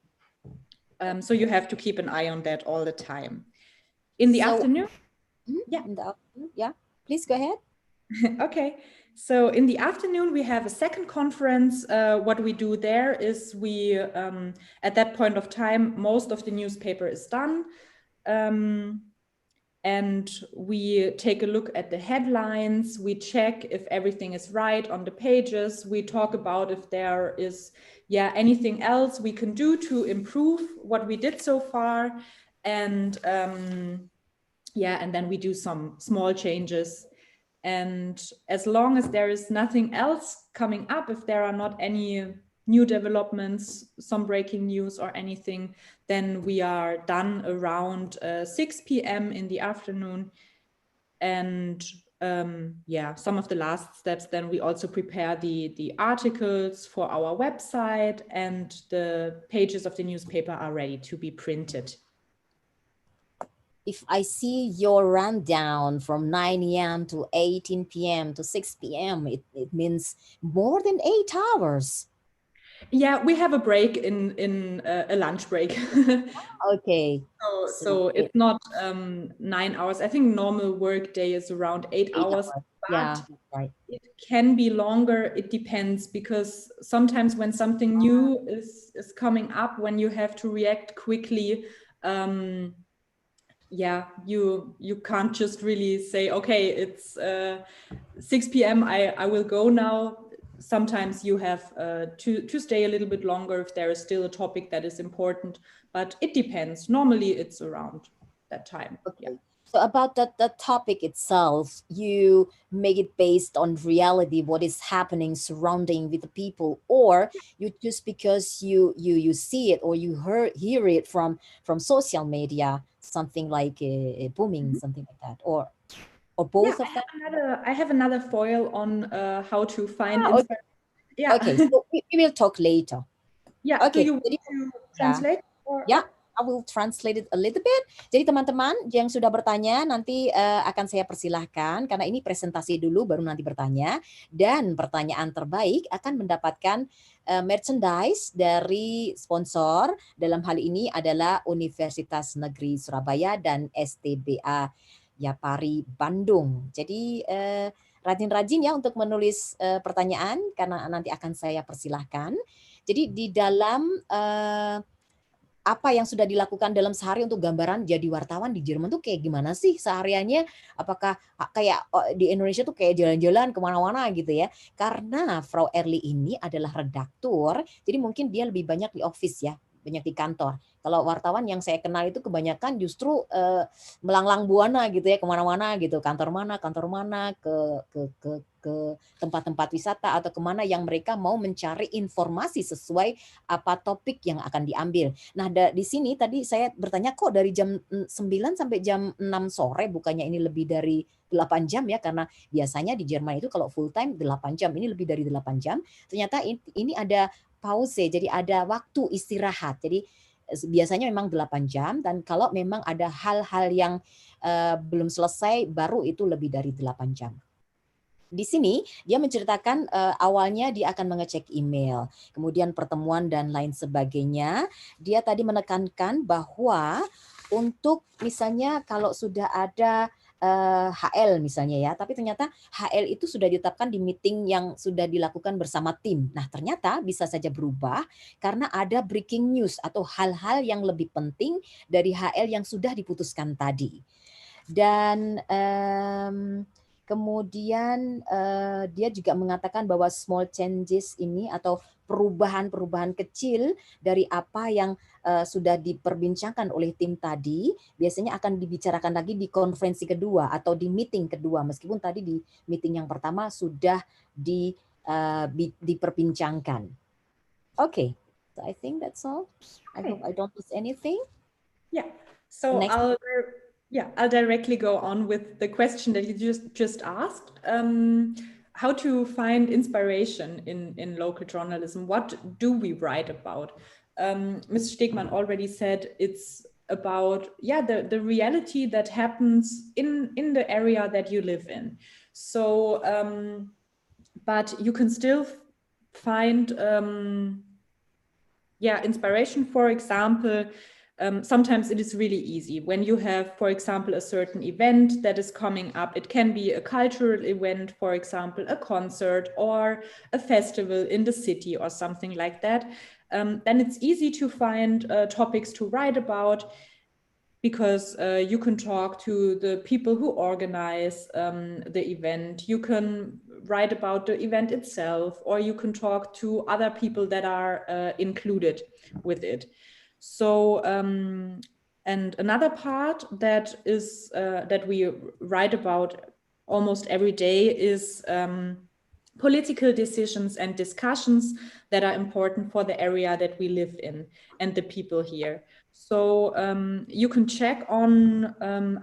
So you have to keep an eye on that all the time. In the afternoon? Yeah. In the afternoon, yeah. Please go ahead. Okay, so in the afternoon we have a second conference. What we do there is we, at that point of time, most of the newspaper is done. and we take a look at the headlines. We check if everything is right on the pages. We talk about if there is anything else we can do to improve what we did so far. And and then we do some small changes. And as long as there is nothing else coming up, if there are not any new developments, some breaking news or anything, then we are done around 6 p.m. in the afternoon. And some of the last steps, then we also prepare the articles for our website, and the pages of the newspaper are ready to be printed. If I see your rundown from 9 a.m. to 18 p.m. to 6 p.m., it means more than 8 hours. Yeah, we have a break in a lunch break. Okay. So it's not 9 hours. I think normal work day is around 8 hours. But yeah, right. It can be longer. It depends, because sometimes when something new is coming up, when you have to react quickly, you can't just really say, okay, it's 6 p.m. I will go now. Sometimes you have to stay a little bit longer if there is still a topic that is important, but it depends. Normally it's around that time. Okay. Yeah. So about the topic itself, you make it based on reality, what is happening surrounding with the people, or you just because you see it or you hear it from social media, something like a booming, something like that, or both of them? I have another foil on how to find okay. Yeah. Okay, so we will talk later. Yeah. Okay. Do you want to translate? Yeah, I will translate it a little bit. Jadi teman-teman yang sudah bertanya nanti akan saya persilahkan, karena ini presentasi dulu baru nanti bertanya, dan pertanyaan terbaik akan mendapatkan merchandise dari sponsor. Dalam hal ini adalah Universitas Negeri Surabaya dan STBA Yapari Bandung. Jadi rajin-rajin ya untuk menulis pertanyaan, karena nanti akan saya persilahkan. Jadi di dalam apa yang sudah dilakukan dalam sehari untuk gambaran jadi wartawan di Jerman tuh kayak gimana sih sehariannya? Apakah kayak di Indonesia tuh kayak jalan-jalan kemana-mana gitu ya? Karena Frau Ehrlich ini adalah redaktur, jadi mungkin dia lebih banyak di office ya, banyak di kantor. Kalau wartawan yang saya kenal itu kebanyakan justru melanglang buana gitu ya, kemana-mana gitu, kantor mana, ke tempat-tempat wisata atau kemana yang mereka mau mencari informasi sesuai apa topik yang akan diambil. Nah di sini tadi saya bertanya kok dari jam 9 sampai jam 6 sore, bukannya ini lebih dari 8 jam ya, karena biasanya di Jerman itu kalau full time 8 jam, ini lebih dari 8 jam. Ternyata ini ada pause, jadi ada waktu istirahat. Jadi biasanya memang 8 jam, dan kalau memang ada hal-hal yang belum selesai baru itu lebih dari 8 jam. Di sini dia menceritakan awalnya dia akan mengecek email, kemudian pertemuan dan lain sebagainya. Dia tadi menekankan bahwa untuk misalnya kalau sudah ada HL misalnya ya, tapi ternyata HL itu sudah ditetapkan di meeting yang sudah dilakukan bersama tim. Nah ternyata bisa saja berubah karena ada breaking news atau hal-hal yang lebih penting dari HL yang sudah diputuskan tadi. Dan kemudian dia juga mengatakan bahwa small changes ini atau perubahan-perubahan kecil dari apa yang sudah diperbincangkan oleh tim tadi biasanya akan dibicarakan lagi di konferensi kedua atau di meeting kedua, meskipun tadi di meeting yang pertama sudah diperbincangkan. Okay, so I think that's all. I hope I don't miss anything. Yeah. So I'll directly go on with the question that you just asked. How to find inspiration in local journalism? What do we write about? Ms. Stegmann already said it's about the reality that happens in the area that you live in. So, but you can still find inspiration. For example, sometimes it is really easy when you have, for example, a certain event that is coming up. It can be a cultural event, for example, a concert or a festival in the city or something like that. Then it's easy to find topics to write about. because you can talk to the people who organize the event. You can write about the event itself, or you can talk to other people that are included with it. So, and another part that is that we write about almost every day is political decisions and discussions that are important for the area that we live in and the people here. So you can check on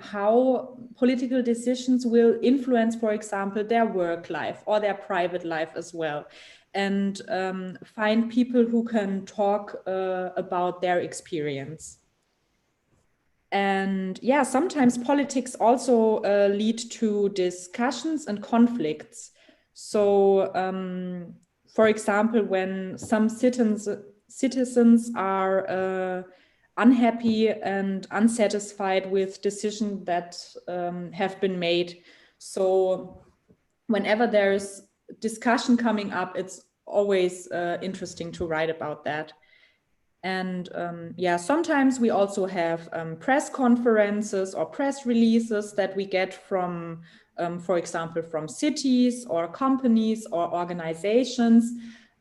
how political decisions will influence, for example, their work life or their private life as well, and find people who can talk about their experience. And yeah, sometimes politics also lead to discussions and conflicts. So, for example, when some citizens are unhappy and unsatisfied with decisions that have been made. So whenever there's discussion coming up, it's always interesting to write about that. And yeah, sometimes we also have press conferences or press releases that we get from, for example, from cities or companies or organizations.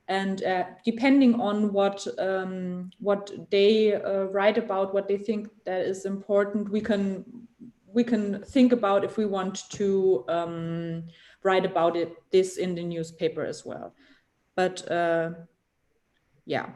And depending on what they write about, what they think that is important, we can think about if we want to write about this in the newspaper as well. But yeah.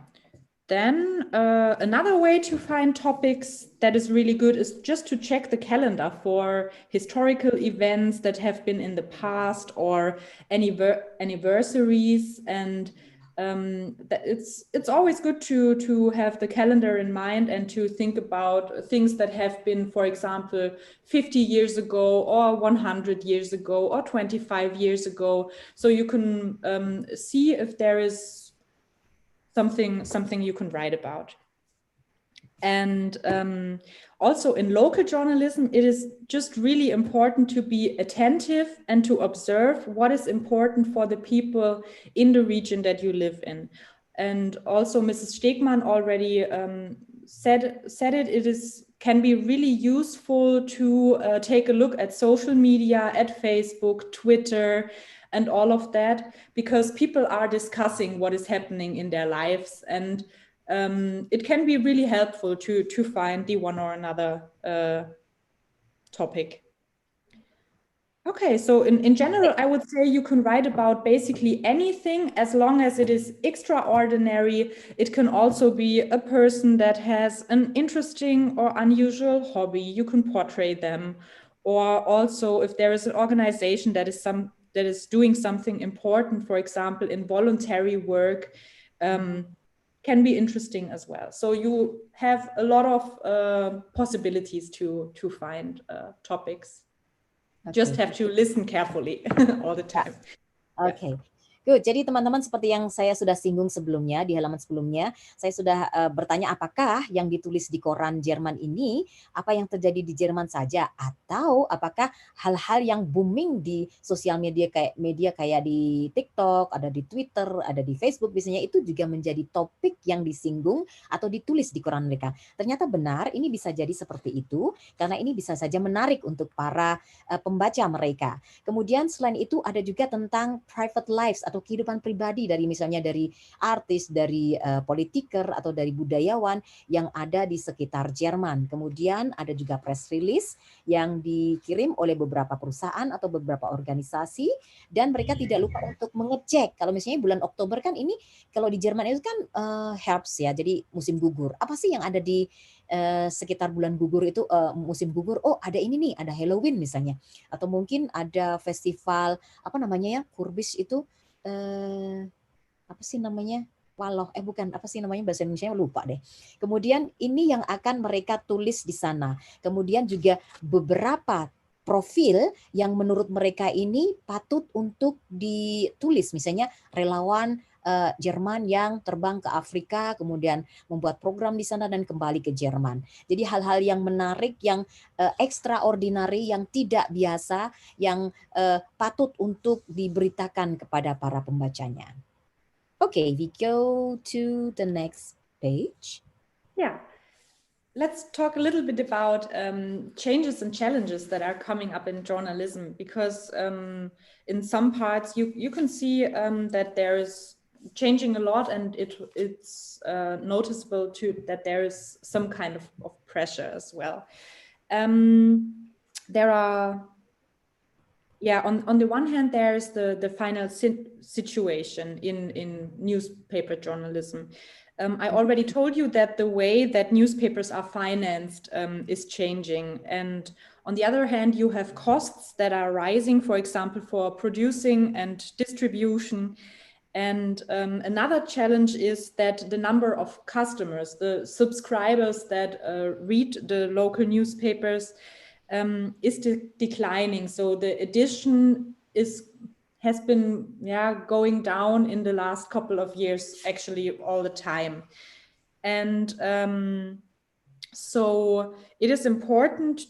Then another way to find topics that is really good is just to check the calendar for historical events that have been in the past or anniversaries. And it's always good to have the calendar in mind and to think about things that have been, for example, 50 years ago or 100 years ago or 25 years ago. So you can see if there is something you can write about. And also in local journalism, it is just really important to be attentive and to observe what is important for the people in the region that you live in. And also Mrs. Stegmann already said it can be really useful to take a look at social media, at Facebook, Twitter, and all of that, because people are discussing what is happening in their lives, and it can be really helpful to find the one or another topic. Okay, so in general, I would say you can write about basically anything as long as it is extraordinary. It can also be a person that has an interesting or unusual hobby. You can portray them. Or also if there is an organization that is doing something important, for example, in voluntary work, can be interesting as well. So you have a lot of possibilities to find topics. Okay. Just have to listen carefully all the time. Okay. Good. Jadi teman-teman, seperti yang saya sudah singgung sebelumnya di halaman sebelumnya, saya sudah bertanya apakah yang ditulis di koran Jerman ini apa yang terjadi di Jerman saja, atau apakah hal-hal yang booming di sosial media kayak di TikTok, ada di Twitter, ada di Facebook biasanya itu juga menjadi topik yang disinggung atau ditulis di koran mereka. Ternyata benar, ini bisa jadi seperti itu karena ini bisa saja menarik untuk para pembaca mereka. Kemudian selain itu ada juga tentang private lives atau kehidupan pribadi dari misalnya dari artis, dari politiker atau dari budayawan yang ada di sekitar Jerman. Kemudian ada juga press release yang dikirim oleh beberapa perusahaan atau beberapa organisasi, dan mereka tidak lupa untuk mengecek. Kalau misalnya bulan Oktober kan ini kalau di Jerman itu kan Herbst ya, jadi musim gugur. Apa sih yang ada di sekitar bulan gugur itu, musim gugur? Oh, ada ini nih, ada Halloween misalnya, atau mungkin ada festival apa namanya ya, Kurbis itu apa sih namanya? Waloh, bukan, apa sih namanya bahasa Indonesia, lupa deh. Kemudian ini yang akan mereka tulis di sana. Kemudian juga beberapa profil yang menurut mereka ini patut untuk ditulis, misalnya relawan Jerman yang terbang ke Afrika, kemudian membuat program di sana dan kembali ke Jerman. Jadi hal-hal yang menarik, yang extraordinary, yang tidak biasa, yang patut untuk diberitakan kepada para pembacanya. Okay, we go to the next page. Yeah. let's talk a little bit about changes and challenges that are coming up in journalism, because in some parts you can see that there is changing a lot, and it's noticeable too that there is some kind of pressure as well. There are, on the one hand, there's the final situation in newspaper journalism. I already told you that the way that newspapers are financed is changing. And on the other hand, you have costs that are rising, for example, for producing and distribution. And another challenge is that the number of customers, the subscribers that read the local newspapers, is declining. So the edition has been going down in the last couple of years, actually all the time. And so it is important.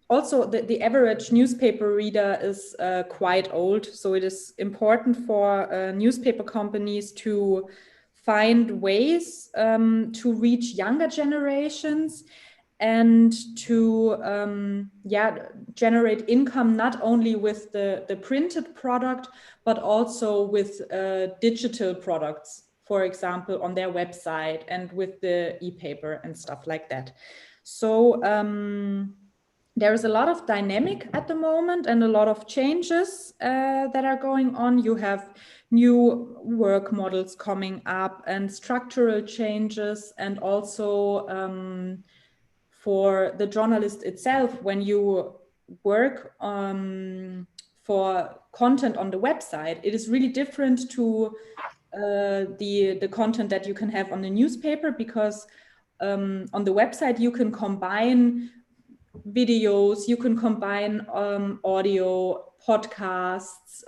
Also, the average newspaper reader is quite old. So it is important for newspaper companies to find ways to reach younger generations and to generate income not only with the printed product, but also with digital products, for example, on their website and with the e-paper and stuff like that. So there is a lot of dynamic at the moment and a lot of changes that are going on. You have new work models coming up and structural changes, and also for the journalist itself, when you work for content on the website, it is really different to the content that you can have on the newspaper, because on the website you can combine videos, you can combine audio, podcasts,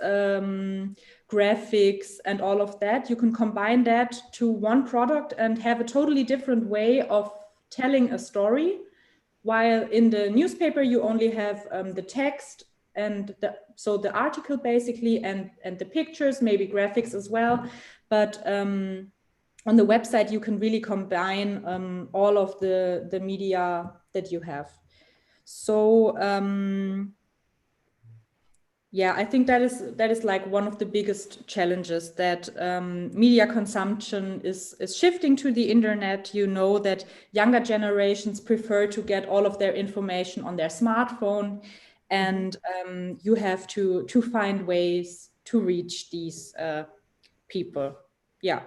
graphics, and all of that. You can combine that to one product and have a totally different way of telling a story, while in the newspaper you only have the text and the article basically, and the pictures, maybe graphics as well. But on the website you can really combine all of the media that you have. So I think that is like one of the biggest challenges, that media consumption is shifting to the internet. You know that younger generations prefer to get all of their information on their smartphone, and you have to find ways to reach these people. Yeah.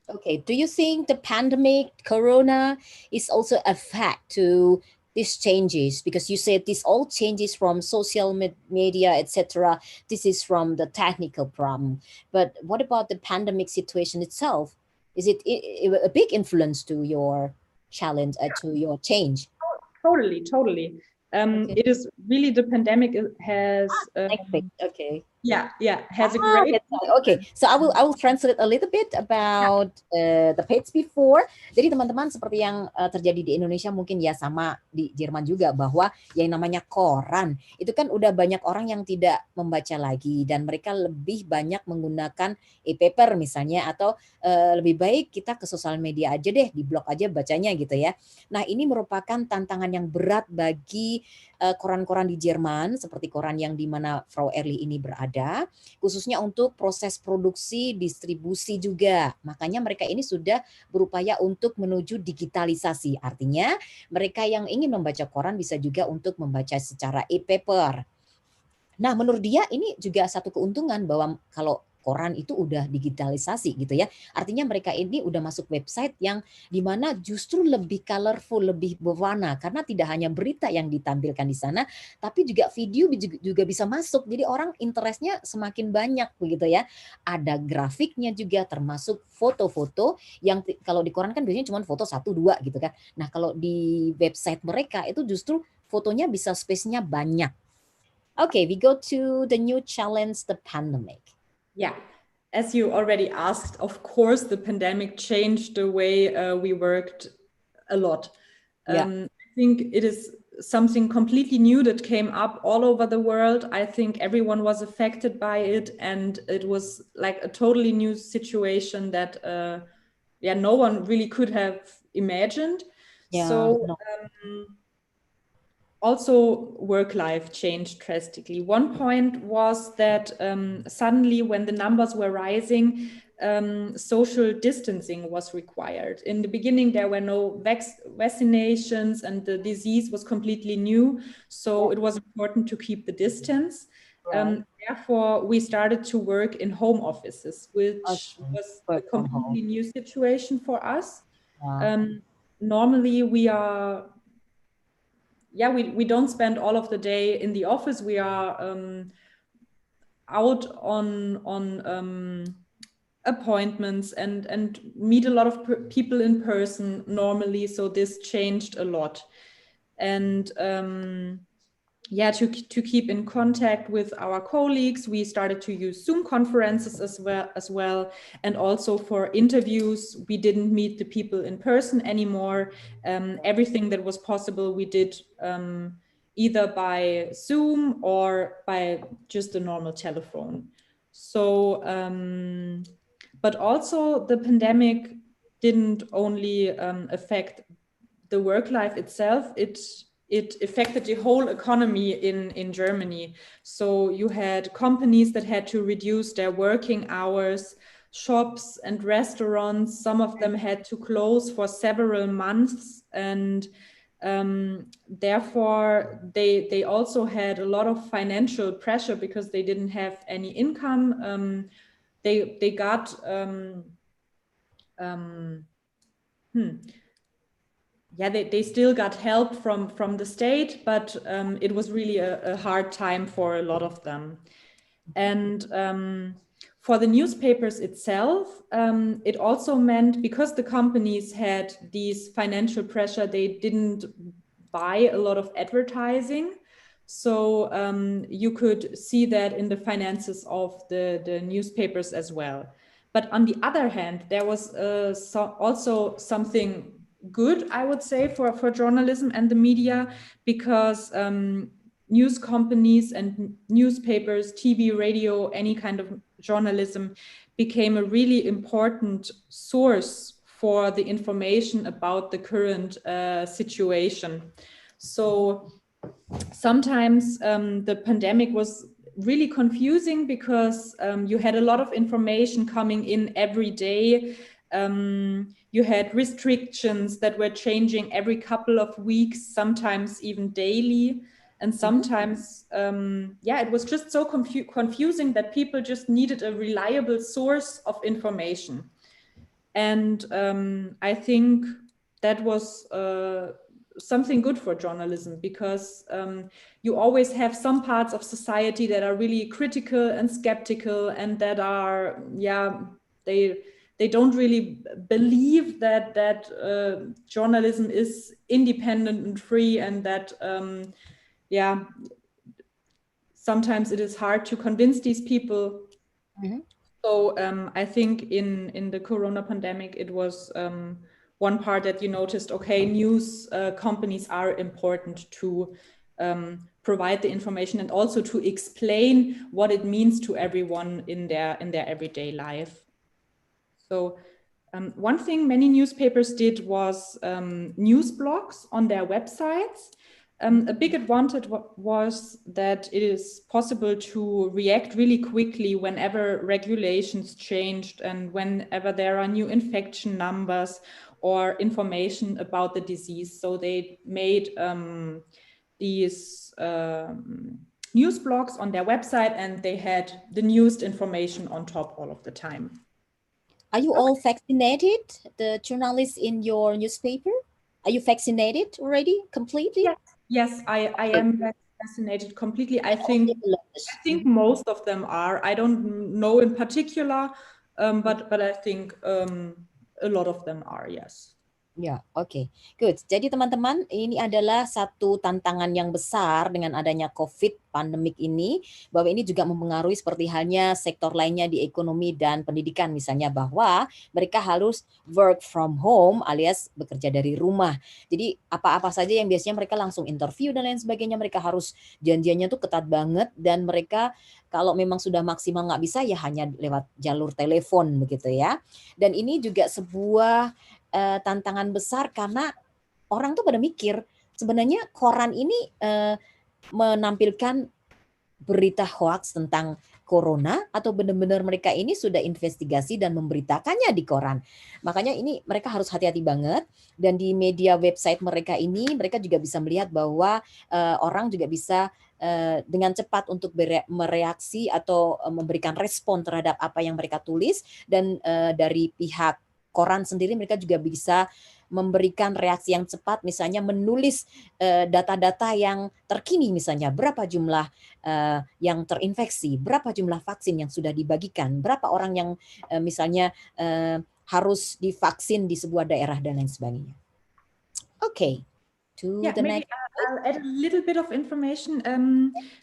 Okay, do you think the pandemic, Corona, is also a fact to these changes? Because you said this all changes from social media, etc. This is from the technical problem. But what about the pandemic situation itself? Is it a big influence to your challenge, to your change? Totally. Okay. It is really, the pandemic has okay. Has a great. Okay, so I will translate a little bit about the page before. Jadi teman-teman, seperti yang terjadi di Indonesia mungkin ya sama di Jerman juga, bahwa yang namanya koran itu kan udah banyak orang yang tidak membaca lagi, dan mereka lebih banyak menggunakan e-paper misalnya, atau lebih baik kita ke sosial media aja deh, di blog aja bacanya gitu ya. Nah, ini merupakan tantangan yang berat bagi koran-koran di Jerman, seperti koran yang di mana Frau Ehrlich ini berada, khususnya untuk proses produksi, distribusi juga. Makanya mereka ini sudah berupaya untuk menuju digitalisasi. Artinya mereka yang ingin membaca koran bisa juga untuk membaca secara e-paper. Nah, menurut dia ini juga satu keuntungan, bahwa kalau koran itu udah digitalisasi gitu ya. Artinya mereka ini udah masuk website yang dimana justru lebih colorful, lebih berwarna, karena tidak hanya berita yang ditampilkan di sana, tapi juga video juga bisa masuk. Jadi orang interestnya semakin banyak begitu ya. Ada grafiknya juga, termasuk foto-foto yang kalau di koran kan biasanya cuma foto 1-2 gitu kan. Nah, kalau di website mereka itu justru fotonya bisa space-nya banyak. Okay, we go to the new challenge, the pandemic. Yeah, as you already asked, of course, the pandemic changed the way we worked a lot. I think it is something completely new that came up all over the world. I think everyone was affected by it, and it was like a totally new situation that no one really could have imagined. Yeah, So no. also work life changed drastically. One point was that suddenly when the numbers were rising, social distancing was required. In the beginning, there were no vaccinations and the disease was completely new. So it was important to keep the distance. Right. Therefore, we started to work in home offices, which Okay. was a Work from home. completely new situation for us. Yeah. Normally, we are we don't spend all of the day in the office. We are out on appointments and meet a lot of people in person normally. So this changed a lot, and to keep in contact with our colleagues, we started to use Zoom conferences as well. And also for interviews, we didn't meet the people in person anymore. Everything that was possible, we did either by Zoom or by just a normal telephone. So, but also the pandemic didn't only affect the work life itself, it affected the whole economy in Germany. So you had companies that had to reduce their working hours, shops and restaurants, some of them had to close for several months, and therefore they also had a lot of financial pressure because they didn't have any income. They got they still got help from the state, but it was really a hard time for a lot of them. And for the newspapers itself, it also meant, because the companies had these financial pressure, they didn't buy a lot of advertising. So you could see that in the finances of the newspapers as well. But on the other hand, there was also something good, I would say, for journalism and the media, because news companies and newspapers, TV, radio, any kind of journalism became a really important source for the information about the current situation. So sometimes the pandemic was really confusing because you had a lot of information coming in every day. You had restrictions that were changing every couple of weeks, sometimes even daily. And sometimes, it was just so confusing that people just needed a reliable source of information. And I think that was something good for journalism, because you always have some parts of society that are really critical and skeptical, and that are, they don't really believe that journalism is independent and free, and that, sometimes it is hard to convince these people. So I think in the Corona pandemic, it was one part that you noticed, okay, news companies are important to provide the information and also to explain what it means to everyone in their everyday life. So one thing many newspapers did was news blogs on their websites. A big advantage was that it is possible to react really quickly whenever regulations changed and whenever there are new infection numbers or information about the disease. So they made these news blogs on their website, and they had the newest information on top all of the time. Are you all vaccinated, the journalists in your newspaper? Are you vaccinated already completely? Yes, I am vaccinated completely. I think most of them are. I don't know in particular, but I think a lot of them are, yes. Ya, oke. Good. Jadi teman-teman, ini adalah satu tantangan yang besar dengan adanya COVID pandemik ini, bahwa ini juga mempengaruhi seperti halnya sektor lainnya di ekonomi dan pendidikan, misalnya bahwa mereka harus work from home alias bekerja dari rumah. Jadi apa-apa saja yang biasanya mereka langsung interview dan lain sebagainya, mereka harus janjiannya tuh ketat banget, dan mereka kalau memang sudah maksimal nggak bisa ya hanya lewat jalur telepon begitu ya. Dan ini juga sebuah tantangan besar karena orang tuh pada mikir sebenarnya koran ini menampilkan berita hoax tentang corona atau benar-benar mereka ini sudah investigasi dan memberitakannya di koran. Makanya ini mereka harus hati-hati banget, dan di media website mereka ini mereka juga bisa melihat bahwa orang juga bisa dengan cepat untuk mereaksi atau memberikan respon terhadap apa yang mereka tulis, dan dari pihak koran sendiri mereka juga bisa memberikan reaksi yang cepat, misalnya menulis data-data yang terkini, misalnya berapa jumlah yang terinfeksi, berapa jumlah vaksin yang sudah dibagikan, berapa orang yang misalnya harus divaksin di sebuah daerah dan lain sebagainya. Okay, to the maybe next. I'll add a little bit of information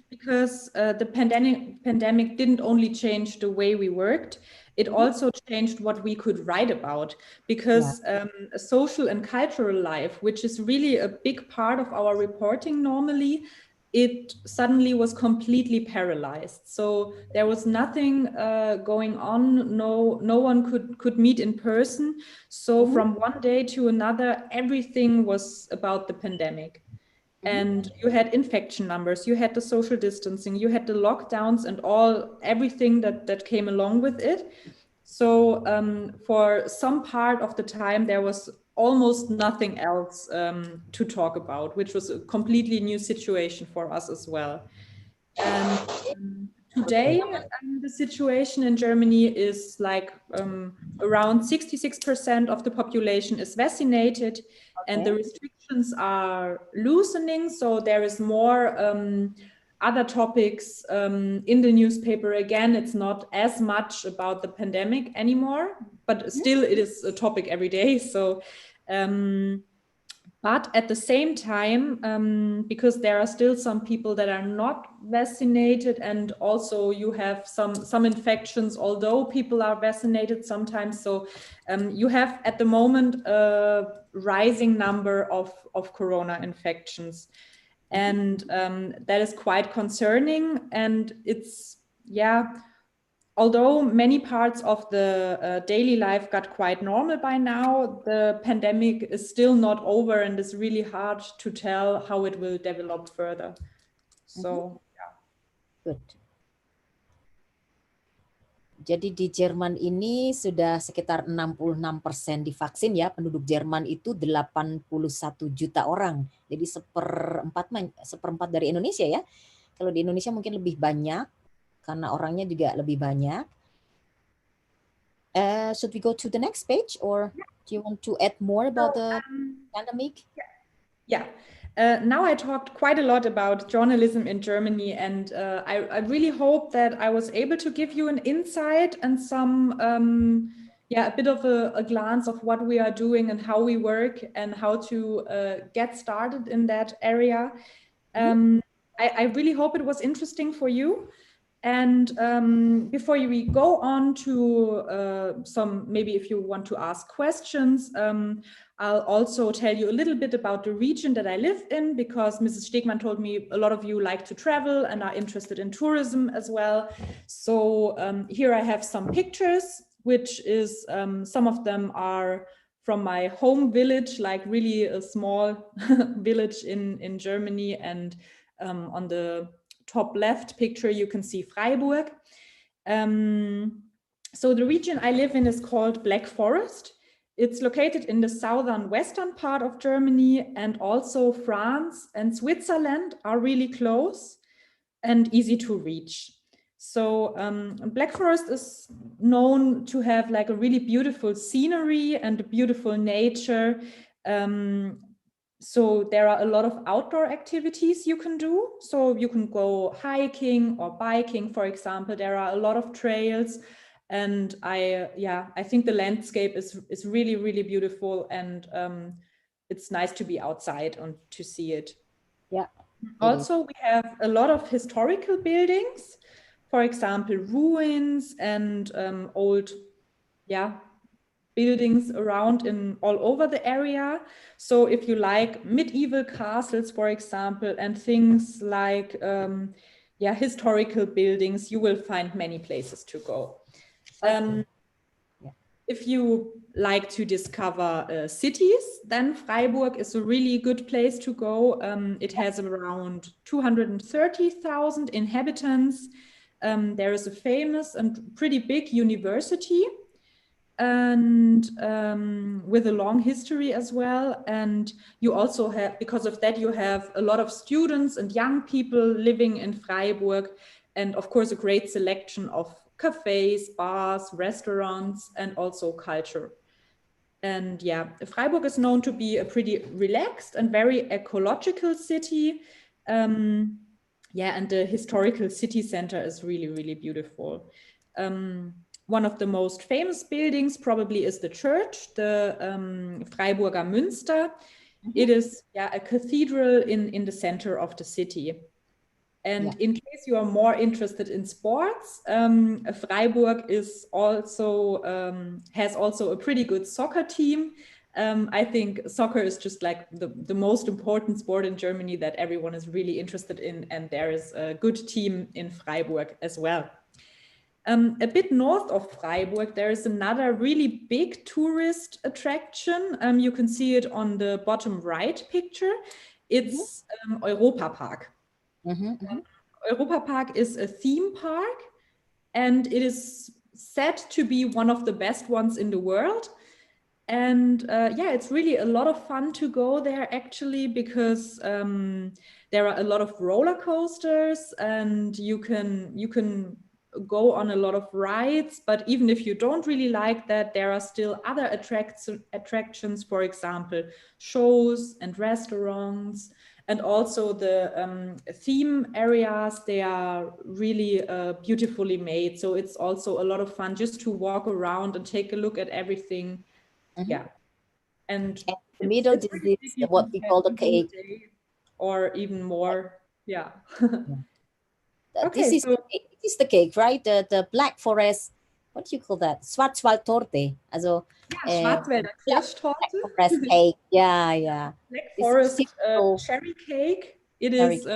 because the pandemic didn't only change the way we worked, it also changed what we could write about, because social and cultural life, which is really a big part of our reporting normally, it suddenly was completely paralyzed. So there was nothing going on. No one could meet in person. So from one day to another, everything was about the pandemic. And you had infection numbers, you had the social distancing, you had the lockdowns and everything that came along with it. So for some part of the time, there was almost nothing else to talk about, which was a completely new situation for us as well. And today, the situation in Germany is like around 66% of the population is vaccinated, and the restrictions are loosening. So there is more other topics in the newspaper. Again, it's not as much about the pandemic anymore, but still it is a topic every day. So, but at the same time, because there are still some people that are not vaccinated, and also you have some infections, although people are vaccinated sometimes. So you have at the moment a rising number of corona infections. And that is quite concerning. And it's, although many parts of the daily life got quite normal by now, the pandemic is still not over, and it's really hard to tell how it will develop further. So, Good. Jadi di Jerman ini sudah sekitar 66% divaksin ya, penduduk Jerman itu 81 juta orang. Jadi seperempat dari Indonesia ya. Kalau di Indonesia mungkin lebih banyak, karena orangnya juga lebih banyak. Should we go to the next page, or do you want to add more about the pandemic? Now I talked quite a lot about journalism in Germany, and I really hope that I was able to give you an insight and some, a bit of a glance of what we are doing and how we work and how to get started in that area. I really hope it was interesting for you. And before we go on to maybe if you want to ask questions, I'll also tell you a little bit about the region that I live in, because Mrs. Stegmann told me a lot of you like to travel and are interested in tourism as well. So here I have some pictures, which is some of them are from my home village, like really a small village in Germany. And on the top left picture, you can see Freiburg. So the region I live in is called Black Forest. It's located in the southern western part of Germany, and also France and Switzerland are really close and easy to reach. So Black Forest is known to have like a really beautiful scenery and beautiful nature. So there are a lot of outdoor activities you can do. So you can go hiking or biking, for example. There are a lot of trails, and I think the landscape is really, really beautiful, and it's nice to be outside and to see it. Yeah. Also, we have a lot of historical buildings, for example, ruins and old, buildings around all over the area. So if you like medieval castles, for example, and things like historical buildings, you will find many places to go. if you like to discover cities, then Freiburg is a really good place to go. It has around 230,000 inhabitants. There is a famous and pretty big university, and with a long history as well. And you also have, because of that, you have a lot of students and young people living in Freiburg, and of course a great selection of cafes, bars, restaurants, and also culture. And yeah, Freiburg is known to be a pretty relaxed and very ecological city. Yeah, and the historical city center is really, really beautiful. One of the most famous buildings probably is the church, the Freiburger Münster. It is a cathedral in the center of the city. And in case you are more interested in sports, Freiburg is also has also a pretty good soccer team. I think soccer is just like the most important sport in Germany that everyone is really interested in, and there is a good team in Freiburg as well. A bit north of Freiburg, there is another really big tourist attraction. You can see it on the bottom right picture. It's Europa Park. Europa Park is a theme park, and it is said to be one of the best ones in the world. And yeah, it's really a lot of fun to go there actually, because there are a lot of roller coasters, and you can go on a lot of rides. But even if you don't really like that, there are still other attractions, for example, shows and restaurants. And also the theme areas, they are really beautifully made. So it's also a lot of fun just to walk around and take a look at everything. Yeah. And the middle is what we call the cake. Or even more. Yeah. Okay, this is the cake, right? The Black Forest. What do you call that? Schwarzwaldtorte. Also, Schwarzwälder Kirschtorte. Black Forest cake. Yeah. Black Forest cherry cake. It is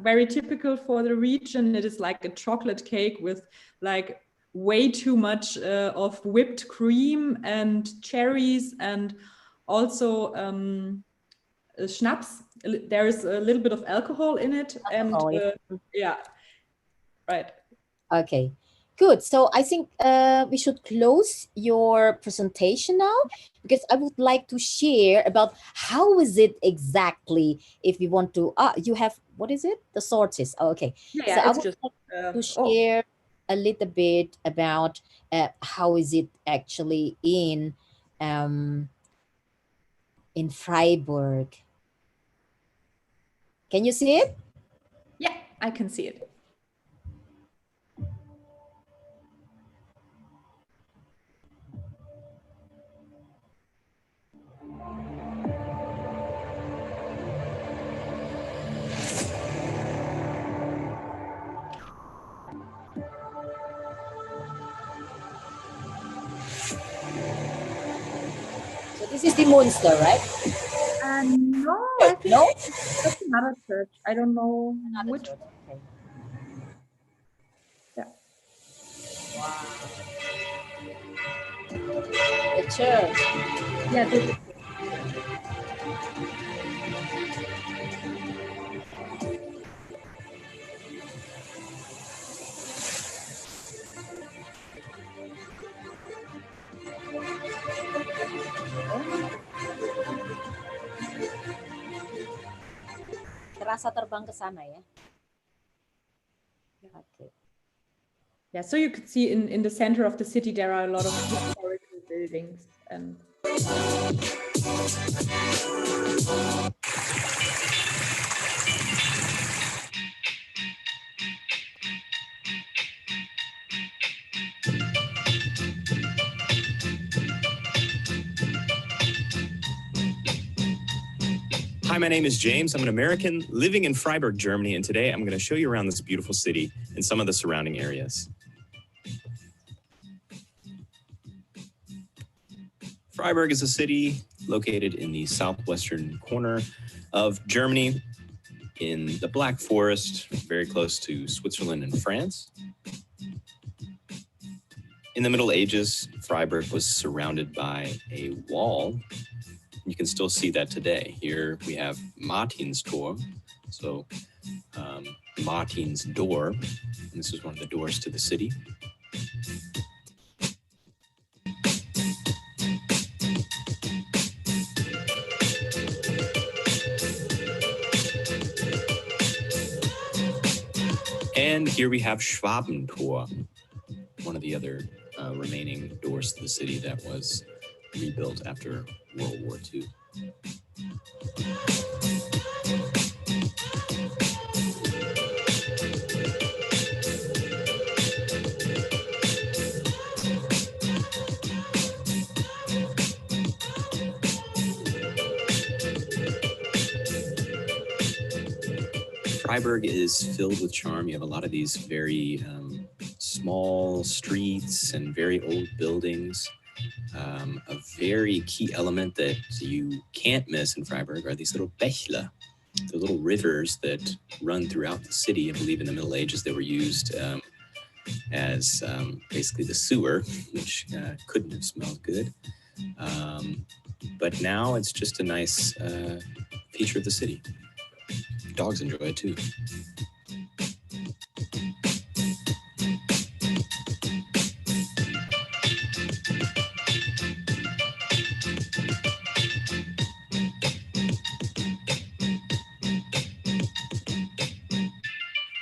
very typical for the region. It is like a chocolate cake with like way too much of whipped cream and cherries, and also schnapps. There is a little bit of alcohol in it. Right. Okay, good. So I think we should close your presentation now, because I would like to share about how is it exactly if we want to, you have, what is it? The sources. Oh, okay. Yeah, so I would like to share a little bit about how is it actually in Freiburg. Can you see it? Yeah, I can see it. So this is the Munster, right? No, I think that's another church. I don't know which. Church. Okay. Yeah. Wow. The church. Yeah, this is. Terasa terbang ke sana ya. Okay. Yeah, so you could see in the center of the city there are a lot of historical buildings and. Hi, my name is James. I'm an American living in Freiburg, Germany, and today I'm going to show you around this beautiful city and some of the surrounding areas. Freiburg is a city located in the southwestern corner of Germany in the Black Forest, very close to Switzerland and France. In the Middle Ages, Freiburg was surrounded by a wall. You can still see that today. Here we have Martinstor, so Martin's door. And this is one of the doors to the city. And here we have Schwabentor, one of the other remaining doors to the city that was rebuilt after World War II. Freiburg is filled with charm. You have a lot of these very small streets and very old buildings. A very key element that you can't miss in Freiburg are these little Bächle, the little rivers that run throughout the city. I believe in the Middle Ages they were used as basically the sewer, which couldn't have smelled good. But now it's just a nice feature of the city. Dogs enjoy it too.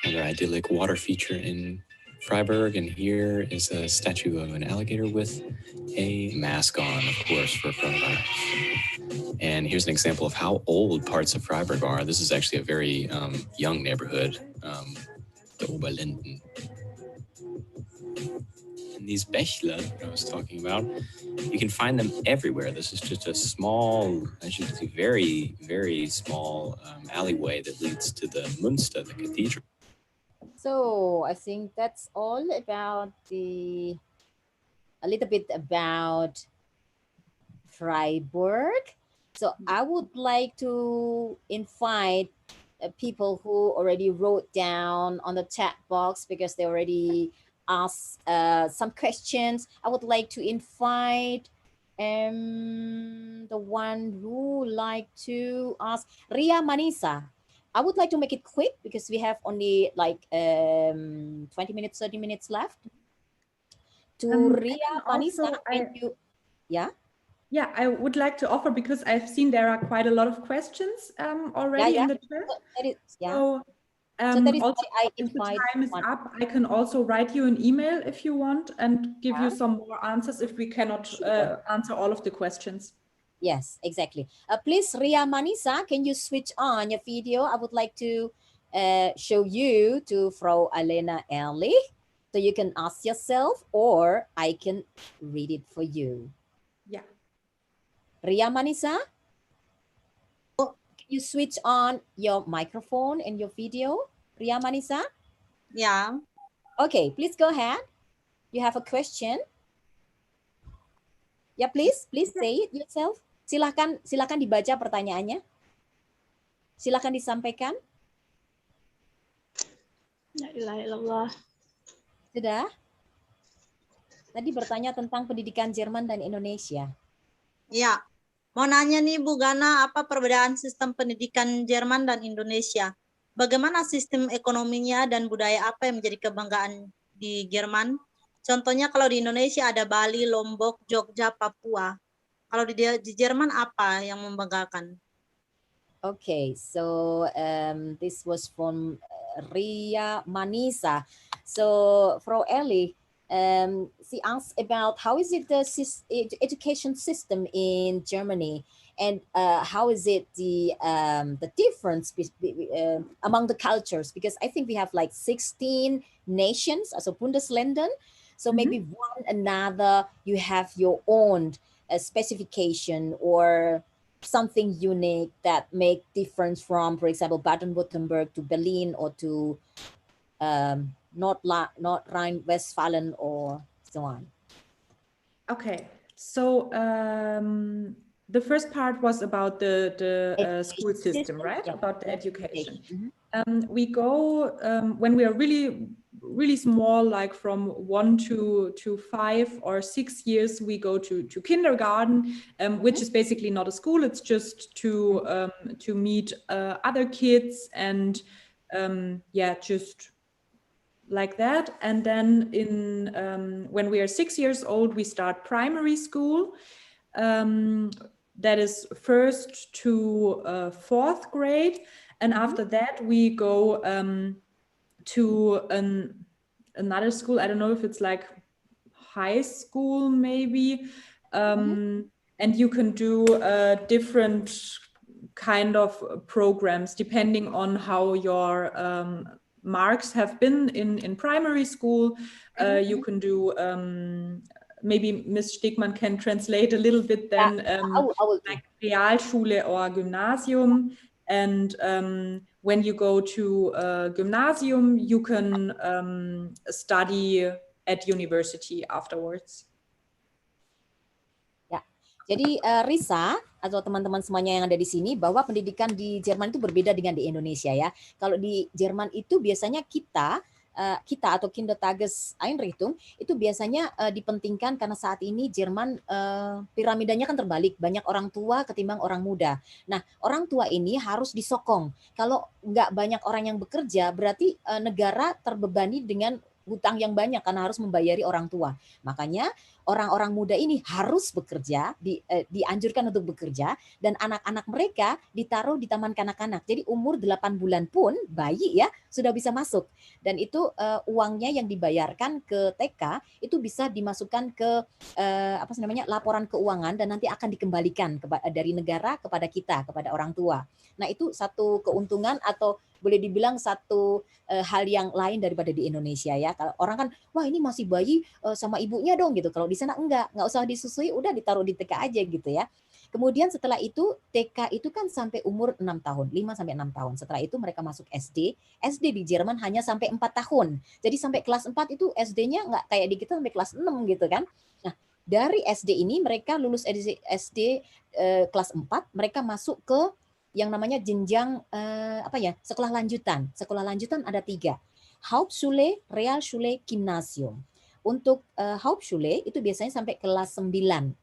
Another idyllic water feature in Freiburg, and here is a statue of an alligator with a mask on, of course, for coronavirus. And here's an example of how old parts of Freiburg are. This is actually a very young neighborhood, the Oberlinden. And these Bächle that I was talking about, you can find them everywhere. This is just a small, as you can see, very, very small alleyway that leads to the Münster, the cathedral. So I think that's all about a little bit about Freiburg. So I would like to invite people who already wrote down on the chat box, because they already asked some questions. I would like to invite the one who like to ask, Ria Manisa. I would like to make it quick because we have only like 20 minutes, 30 minutes left. To Ria Manisa, yeah? Yeah, I would like to offer, because I've seen there are quite a lot of questions already in the chat. So So, that is also, why I if the invite time is up, I can also write you an email if you want and give you some more answers if we cannot answer all of the questions. Yes, exactly. Please, Ria Manisa, can you switch on your video? I would like to show you to Frau Alena Ehrlich, so you can ask yourself, or I can read it for you. Yeah. Ria Manisa, can you switch on your microphone and your video? Ria Manisa? Yeah. Okay, please go ahead. You have a question? Yeah, please say it yourself. Silakan dibaca pertanyaannya. Silakan disampaikan. La ilaha illallah. Sudah? Tadi bertanya tentang pendidikan Jerman dan Indonesia. Ya, mau nanya nih Bu Gana, apa perbedaan sistem pendidikan Jerman dan Indonesia? Bagaimana sistem ekonominya dan budaya apa yang menjadi kebanggaan di Jerman? Contohnya kalau di Indonesia ada Bali, Lombok, Jogja, Papua. Kalau di Jerman apa yang membanggakan? Okay, so this was from Ria Manisa. So Frau Ehrlich, she asked about how is it the education system in Germany, and how is it the difference among the cultures? Because I think we have like 16 nations, also Bundesländer. So maybe one another, you have your own specification or something unique that make difference from, for example, Baden-Württemberg to Berlin, or to North Rhine-Westphalen, or so on. Okay, so the first part was about the school system, right? Yeah. About the education. Mm-hmm. We go when we are really really small, like from 1 to 5 or 6 years, we go to kindergarten, which is basically not a school. It's just to meet other kids and just like that. And then when we are 6 years old, we start primary school. That is 1st to 4th grade. And after that, we go to another school. I don't know if it's like high school, maybe. And you can do different kind of programs depending on how your marks have been in primary school. You can do maybe Ms. Stegmann can translate a little bit then, I will like Realschule or Gymnasium. And when you go to gymnasium, you can study at university afterwards. Ya, jadi Risa atau teman-teman semuanya yang ada di sini, bahwa pendidikan di Jerman itu berbeda dengan di Indonesia ya. Kalau di Jerman itu biasanya kita atau Kindertageseinrichtung itu biasanya dipentingkan karena saat ini Jerman piramidanya kan terbalik, banyak orang tua ketimbang orang muda. Nah, orang tua ini harus disokong. Kalau nggak banyak orang yang bekerja, berarti negara terbebani dengan hutang yang banyak karena harus membayari orang tua. Makanya orang-orang muda ini harus bekerja, dianjurkan untuk bekerja, dan anak-anak mereka ditaruh di taman kanak-kanak. Jadi umur 8 bulan pun bayi ya sudah bisa masuk. Dan itu uangnya yang dibayarkan ke TK itu bisa dimasukkan ke laporan keuangan dan nanti akan dikembalikan dari negara kepada kita, kepada orang tua. Nah, itu satu keuntungan atau boleh dibilang satu hal yang lain daripada di Indonesia ya. Kalau orang kan, wah ini masih bayi sama ibunya dong gitu. Kalau di sana nggak usah disusui, udah ditaruh di TK aja gitu ya. Kemudian setelah itu TK itu kan sampai umur 6 tahun, 5 sampai 6 tahun. Setelah itu mereka masuk SD. SD di Jerman hanya sampai 4 tahun. Jadi sampai kelas 4 itu SD-nya nggak kayak di kita sampai kelas 6 gitu kan. Nah, dari SD ini mereka lulus SD kelas 4, mereka masuk ke yang namanya jenjang sekolah lanjutan. Sekolah lanjutan ada 3. Hauptschule, Realschule, Gymnasium. Untuk Hauptschule itu biasanya sampai kelas 9.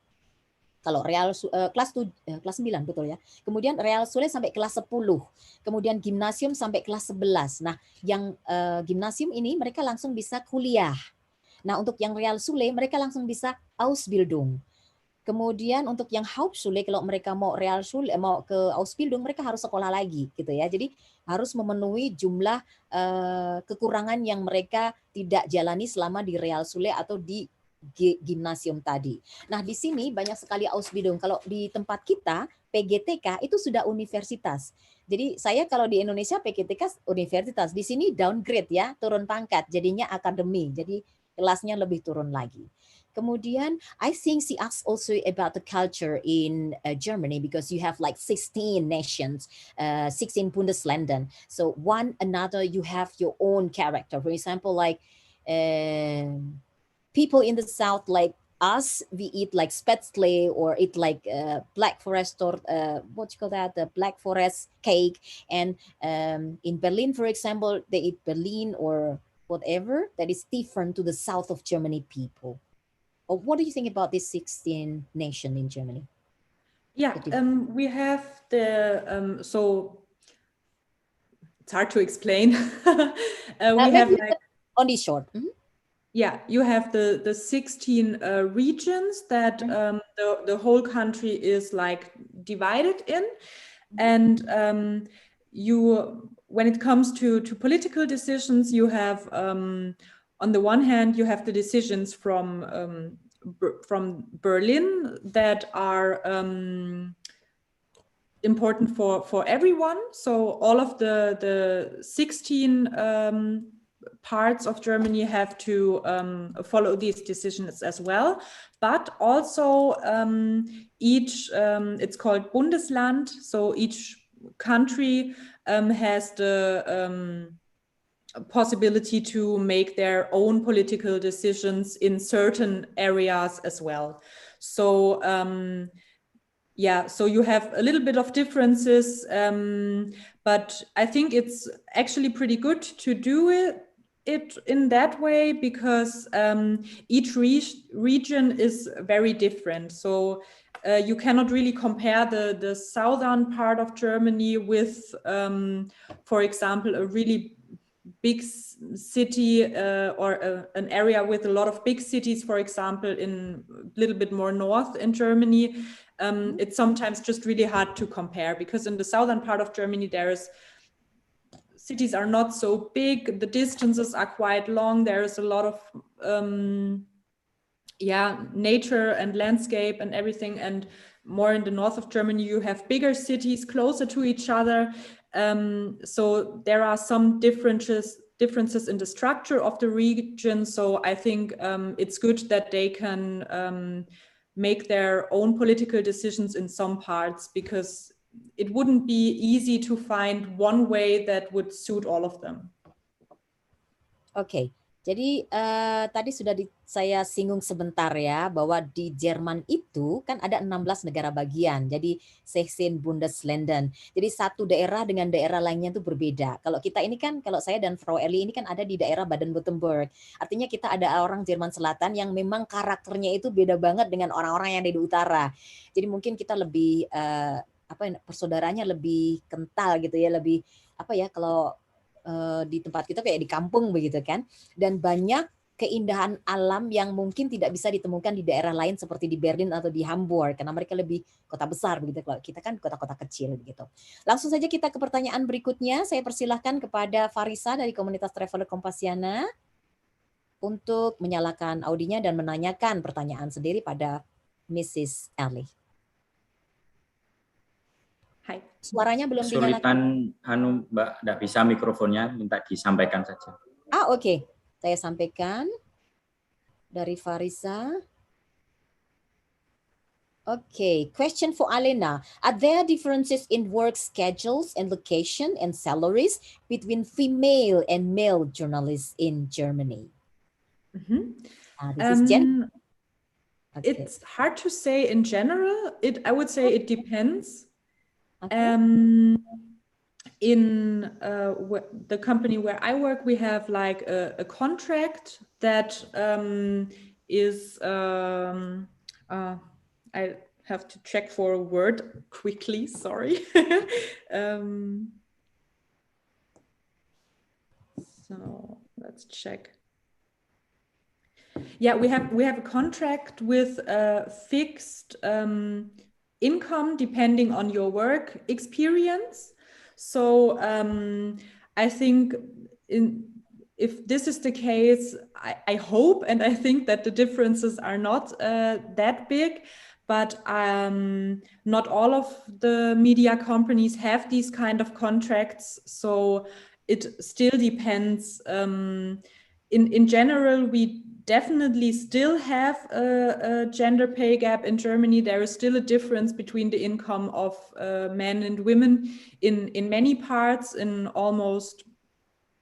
Kalau kelas 9 betul ya. Kemudian Realschule sampai kelas 10. Kemudian Gymnasium sampai kelas 11. Nah, yang Gymnasium ini mereka langsung bisa kuliah. Nah, untuk yang Realschule mereka langsung bisa Ausbildung. Kemudian untuk yang Hauptschule, kalau mereka mau Realschule, mau ke Ausbildung, mereka harus sekolah lagi gitu ya. Jadi harus memenuhi jumlah kekurangan yang mereka tidak jalani selama di Realschule atau di Gymnasium tadi. Nah, di sini banyak sekali Ausbildung. Kalau di tempat kita PGTK itu sudah universitas. Jadi saya kalau di Indonesia PGTK universitas, di sini downgrade ya, turun pangkat, jadinya akademi. Jadi kelasnya lebih turun lagi. Kemudian, I think she asked also about the culture in Germany because you have like 16 nations, 16 Bundesländer. So one another, you have your own character. For example, like people in the south, like us, we eat like spätzle or eat like black forest or what you call that, the black forest cake. And in Berlin, for example, they eat Berlin or whatever that is different to the south of Germany people. What do you think about this 16 nation in Germany? Yeah, we have the, so it's hard to explain. We have like, only short. Mm-hmm. Yeah, you have the 16 regions that the whole country is like divided in. And when it comes to political decisions, you have, on the one hand, you have the decisions from Berlin that are important for everyone. So all of the 16 parts of Germany have to follow these decisions as well. But also each, it's called Bundesland, so each country has the possibility to make their own political decisions in certain areas as well. So so you have a little bit of differences, but I think it's actually pretty good to do it in that way because each region is very different. So you cannot really compare the southern part of Germany with, for example, a really big city or an area with a lot of big cities, for example, in a little bit more north in Germany. It's sometimes just really hard to compare because in the southern part of Germany, cities are not so big, the distances are quite long, there is a lot of nature and landscape and everything, and more in the north of Germany you have bigger cities closer to each other, so there are some differences in the structure of the region. So I think it's good that they can make their own political decisions in some parts, because it wouldn't be easy to find one way that would suit all of them. Oke, jadi tadi sudah saya singgung sebentar ya, bahwa di Jerman itu kan ada 16 negara bagian, jadi 16 Bundesländer. Jadi satu daerah dengan daerah lainnya itu berbeda. Kalau kita ini kan, kalau saya dan Frau Ehrlich ini kan ada di daerah Baden-Württemberg. Artinya kita ada orang Jerman Selatan yang memang karakternya itu beda banget dengan orang-orang yang ada di utara. Jadi mungkin kita lebih persaudaraannya lebih kental gitu ya, lebih kalau di tempat kita kayak di kampung begitu kan, dan banyak keindahan alam yang mungkin tidak bisa ditemukan di daerah lain seperti di Berlin atau di Hamburg karena mereka lebih kota besar begitu, kalau kita kan kota-kota kecil begitu. Langsung saja kita ke pertanyaan berikutnya. Saya persilahkan kepada Farisa dari Komunitas Traveler Kompasiana untuk menyalakan audinya dan menanyakan pertanyaan sendiri pada Mrs. Ehrlich. Hai. Suaranya belum Kesulitan Mbak, tidak bisa mikrofonnya, minta disampaikan saja. Oke. Saya sampaikan dari Farisa. Okay, question for Alena. Are there differences in work schedules and location and salaries between female and male journalists in Germany? Mm-hmm. This is Jen. Okay. It's hard to say in general. I would say it depends. Okay. In the company where I work, we have like a contract that is, I have to check for a word quickly, sorry. So let's check. Yeah, we have a contract with a fixed income depending on your work experience. So I think if this is the case, I hope and I think that the differences are not that big, but not all of the media companies have these kind of contracts. So it still depends. In general, we definitely still have a gender pay gap in Germany. There is still a difference between the income of men and women in many parts,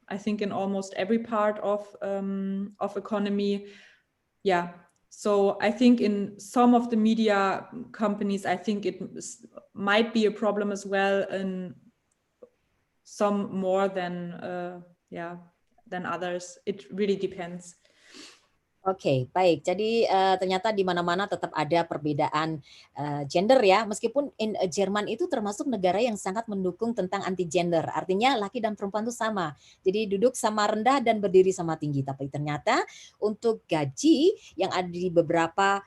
I think in almost every part of economy. Yeah, so I think in some of the media companies, I think it might be a problem as well, and some more than others. It really depends. Oke, baik. Jadi ternyata di mana-mana tetap ada perbedaan gender ya. Meskipun Jerman itu termasuk negara yang sangat mendukung tentang anti gender. Artinya laki dan perempuan itu sama. Jadi duduk sama rendah dan berdiri sama tinggi. Tapi ternyata untuk gaji yang ada di beberapa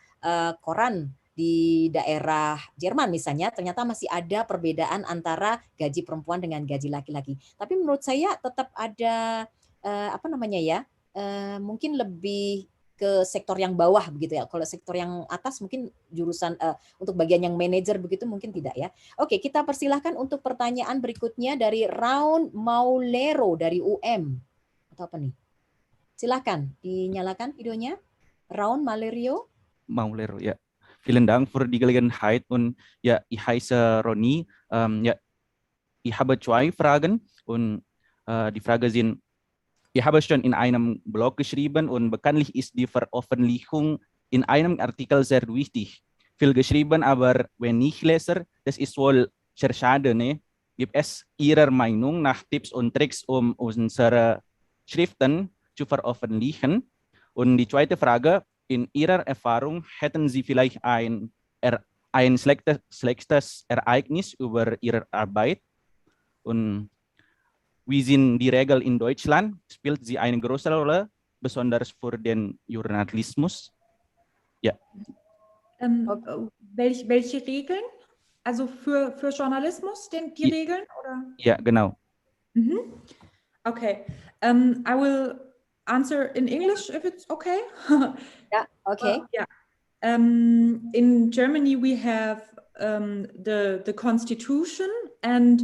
koran di daerah Jerman misalnya, ternyata masih ada perbedaan antara gaji perempuan dengan gaji laki-laki. Tapi menurut saya tetap ada mungkin lebih ke sektor yang bawah begitu ya. Kalau sektor yang atas mungkin jurusan untuk bagian yang manajer begitu mungkin tidak ya. Oke, kita persilahkan untuk pertanyaan berikutnya dari Raun Maulero dari UM. Atau apa nih? Silahkan dinyalakan videonya. Raun Maulero ja. Vielen Dank für die Gelegenheit und ja, ich heiße Ronny. Ich habe zwei Fragen und die Frage sind: Ich habe schon in einem Blog geschrieben und bekanntlich ist die Veröffentlichung in einem Artikel sehr wichtig. Viel geschrieben, aber wenn ich lese, das ist wohl sehr schade. Ne? Gibt es Ihrer Meinung nach Tipps und Tricks, um unsere Schriften zu veröffentlichen? Und die zweite Frage, in Ihrer Erfahrung hätten Sie vielleicht ein schlechtes Ereignis über Ihre Arbeit? Und wie sind die Regeln in Deutschland? Spielt sie eine große Rolle, besonders für den Journalismus? Ja. Welche Regeln? Also für Journalismus, die Regeln? Oder? Ja, genau. Okay. I will answer in English if it's okay. Yeah, okay. Yeah. In Germany, we have the Constitution and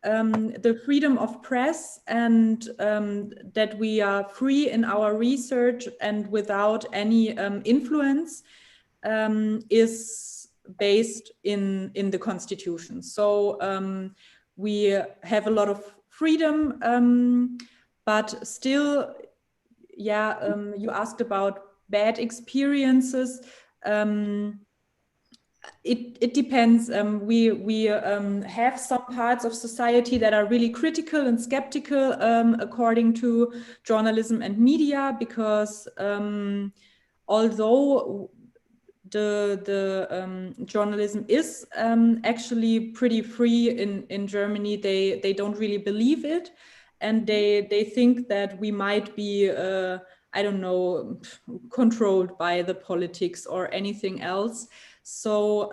the freedom of press, and that we are free in our research and without any influence is based in the Constitution. So we have a lot of freedom, but still, you asked about bad experiences. It depends. We have some parts of society that are really critical and skeptical according to journalism and media, because although the journalism is actually pretty free in Germany, they don't really believe it, and they think that we might be I don't know, controlled by the politics or anything else. So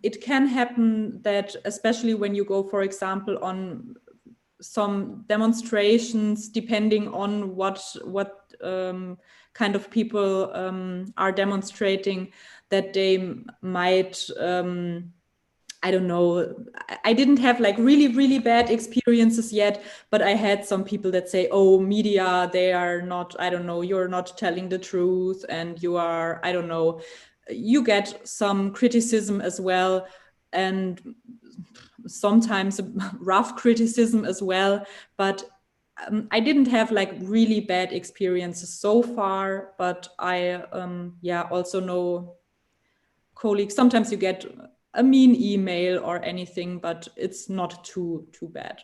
it can happen that, especially when you go, for example, on some demonstrations, depending on what kind of people are demonstrating, that they might, I don't know, I didn't have like really bad experiences yet, but I had some people that say, oh, media, they are not, I don't know, you're not telling the truth, and you are, I don't know, you get some criticism as well, and sometimes rough criticism as well, but I didn't have like really bad experiences so far, but I also know colleagues, sometimes you get a mean email or anything, but it's not too bad.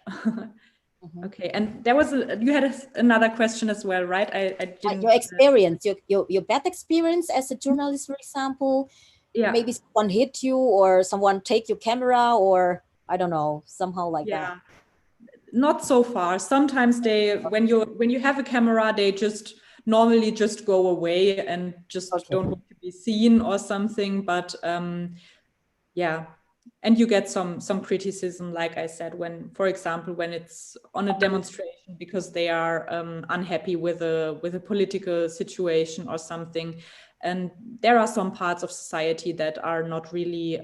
Okay, and there was you had another question as well, right? I didn't. Your experience, your bad experience as a journalist, for example. Yeah. Maybe someone hit you, or someone take your camera, or I don't know, somehow like that. Not so far. Sometimes they, when you have a camera, they just normally just go away and just don't want to be seen or something. But and you get some criticism, like I said, when, for example, when it's on a demonstration because they are unhappy with a political situation or something. And there are some parts of society that are not really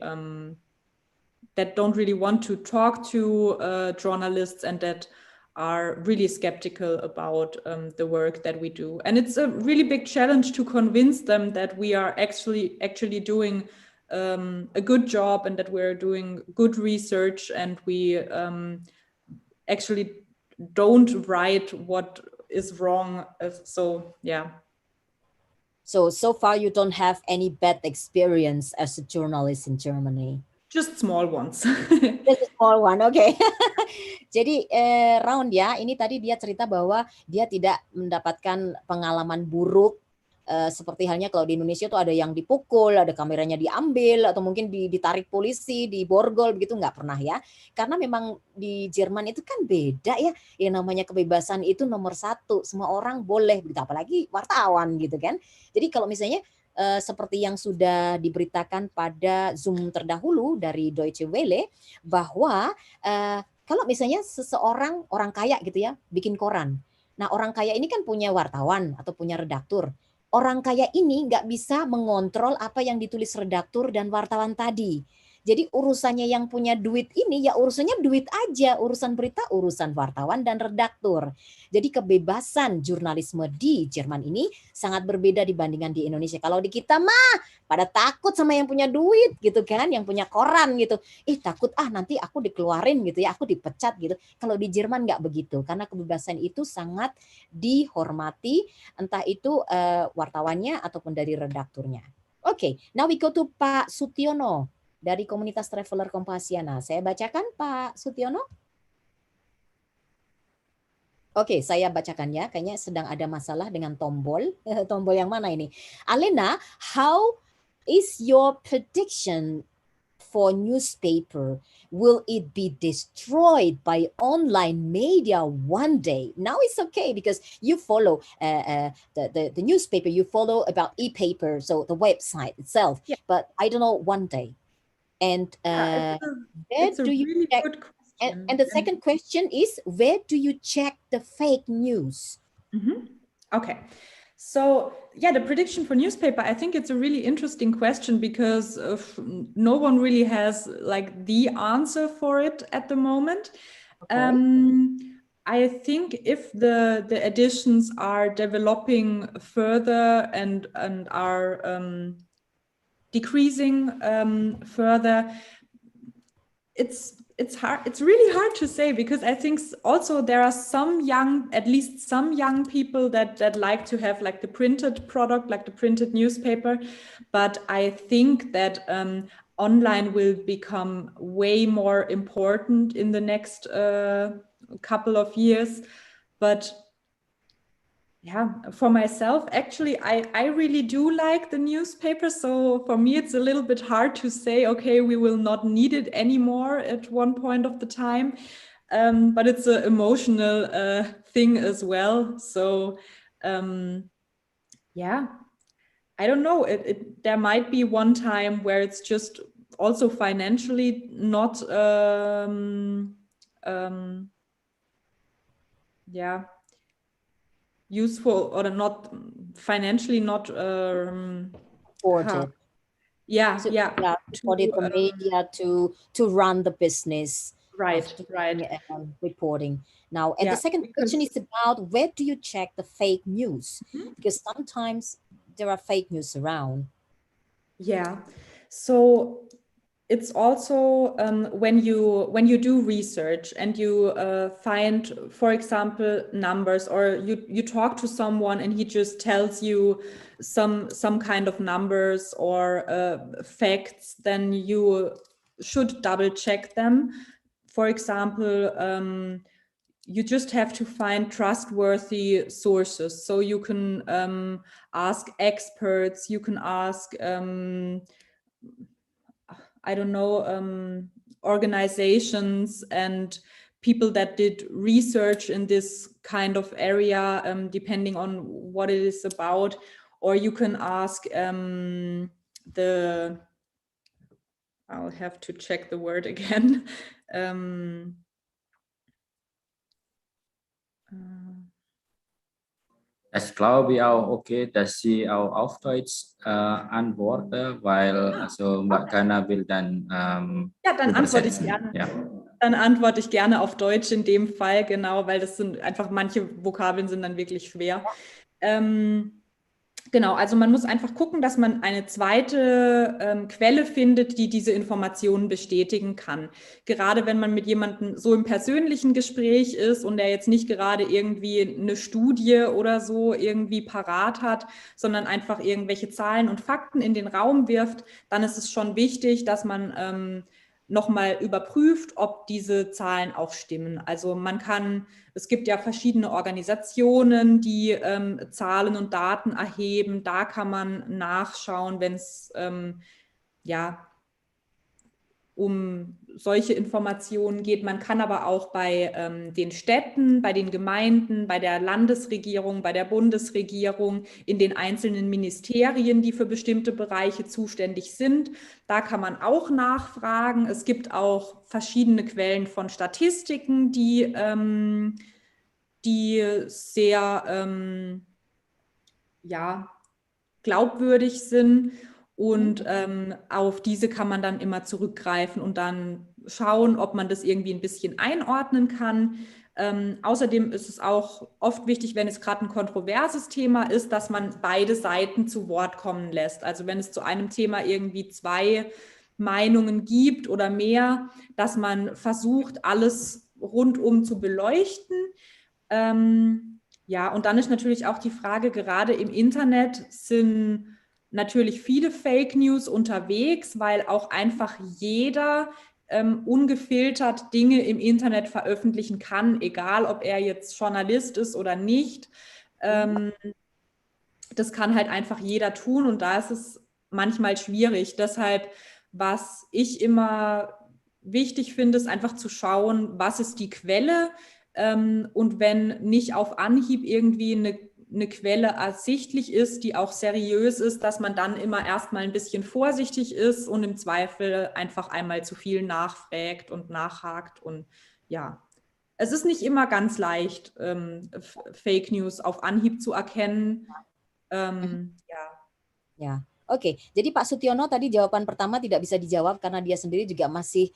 that don't really want to talk to journalists, and that are really skeptical about the work that we do. And it's a really big challenge to convince them that we are actually doing a good job, and that we're doing good research, and we actually don't write what is wrong. So far you don't have any bad experience as a journalist in Germany? Just small ones. Just a small one, okay. Jadi Round ya, ini tadi dia cerita bahwa dia tidak mendapatkan pengalaman buruk seperti halnya kalau di Indonesia tuh ada yang dipukul, ada kameranya diambil, atau mungkin ditarik polisi, diborgol, begitu, nggak pernah ya. Karena memang di Jerman itu kan beda ya, yang namanya kebebasan itu nomor 1, semua orang boleh, begitu, apalagi wartawan gitu kan. Jadi kalau misalnya seperti yang sudah diberitakan pada Zoom terdahulu dari Deutsche Welle, bahwa kalau misalnya seseorang, orang kaya gitu ya, bikin koran. Nah orang kaya ini kan punya wartawan atau punya redaktur. Orang kaya ini nggak bisa mengontrol apa yang ditulis redaktur dan wartawan tadi. Jadi urusannya yang punya duit ini ya urusannya duit aja, urusan berita, urusan wartawan dan redaktur. Jadi kebebasan jurnalisme di Jerman ini sangat berbeda dibandingkan di Indonesia. Kalau di kita mah pada takut sama yang punya duit gitu kan, yang punya koran gitu. Takut nanti aku dikeluarin gitu ya, aku dipecat gitu. Kalau di Jerman nggak begitu, karena kebebasan itu sangat dihormati, entah itu wartawannya ataupun dari redakturnya. Oke, now we go to Pak Sutiono dari Komunitas Traveler Kompasiana. Saya bacakan Pak Sutiono. Oke, saya bacakan ya. Kayaknya sedang ada masalah dengan tombol. Tombol yang mana ini? Alena, how is your prediction for newspaper? Will it be destroyed by online media one day? Now it's okay because you follow the newspaper, you follow about e-paper, so the website itself. Yeah. But I don't know one day. And it's a really good question. And the second question is, where do you check the fake news? Okay. So yeah, the prediction for newspaper, I think it's a really interesting question because no one really has like the answer for it at the moment. Okay. I think if the editions are developing further and are decreasing further, it's hard. It's really hard to say because I think also there are at least some young people that like to have like the printed product, like the printed newspaper. But I think that online will become way more important in the next couple of years. But yeah, for myself, actually, I really do like the newspaper. So for me, it's a little bit hard to say, okay, we will not need it anymore at one point of the time. But it's an emotional thing as well. So yeah, I don't know. There might be one time where it's just also financially not, useful or not financially not supported. Supported the media to run the business. Right. Reporting. Now, and the second question is about where do you check the fake news? Because sometimes there are fake news around. Yeah. So it's also when you do research and you find, for example, numbers, or you talk to someone and he just tells you some kind of numbers or facts, then you should double check them. For example, you just have to find trustworthy sources. So you can ask experts, you can ask I don't know, organizations and people that did research in this kind of area, depending on what it is about. Or you can ask I'll have to check the word again. Ich glaube auch, okay, dass Sie auch auf Deutsch antworten, weil also Mbak Gana will dann dann antworte ich gerne. Ja. Dann antworte ich gerne auf Deutsch in dem Fall, genau, weil das sind einfach, manche Vokabeln sind dann wirklich schwer. Genau, also man muss einfach gucken, dass man eine zweite Quelle findet, die diese Informationen bestätigen kann. Gerade wenn man mit jemandem so im persönlichen Gespräch ist und der jetzt nicht gerade irgendwie eine Studie oder so irgendwie parat hat, sondern einfach irgendwelche Zahlen und Fakten in den Raum wirft, dann ist es schon wichtig, dass man nochmal überprüft, ob diese Zahlen auch stimmen. Also es gibt ja verschiedene Organisationen, die Zahlen und Daten erheben. Da kann man nachschauen, wenn es um solche Informationen geht. Man kann aber auch bei den Städten, bei den Gemeinden, bei der Landesregierung, bei der Bundesregierung, in den einzelnen Ministerien, die für bestimmte Bereiche zuständig sind, da kann man auch nachfragen. Es gibt auch verschiedene Quellen von Statistiken, die sehr glaubwürdig sind. Und auf diese kann man dann immer zurückgreifen und dann schauen, ob man das irgendwie ein bisschen einordnen kann. Außerdem ist es auch oft wichtig, wenn es gerade ein kontroverses Thema ist, dass man beide Seiten zu Wort kommen lässt. Also wenn es zu einem Thema irgendwie 2 Meinungen gibt oder mehr, dass man versucht, alles rundum zu beleuchten. Und dann ist natürlich auch die Frage, gerade im Internet sind natürlich viele Fake News unterwegs, weil auch einfach jeder ungefiltert Dinge im Internet veröffentlichen kann, egal ob er jetzt Journalist ist oder nicht. Das kann halt einfach jeder tun und da ist es manchmal schwierig. Deshalb, was ich immer wichtig finde, ist einfach zu schauen, was ist die Quelle, und wenn nicht auf Anhieb irgendwie eine Quelle ersichtlich ist, die auch seriös ist, dass man dann immer erstmal ein bisschen vorsichtig ist und im Zweifel einfach einmal zu viel nachfragt und nachhakt. Und ja, es ist nicht immer ganz leicht, Fake News auf Anhieb zu erkennen. Ya, oke. Jadi Pak Sutiono tadi jawaban pertama tidak bisa dijawab karena dia sendiri juga masih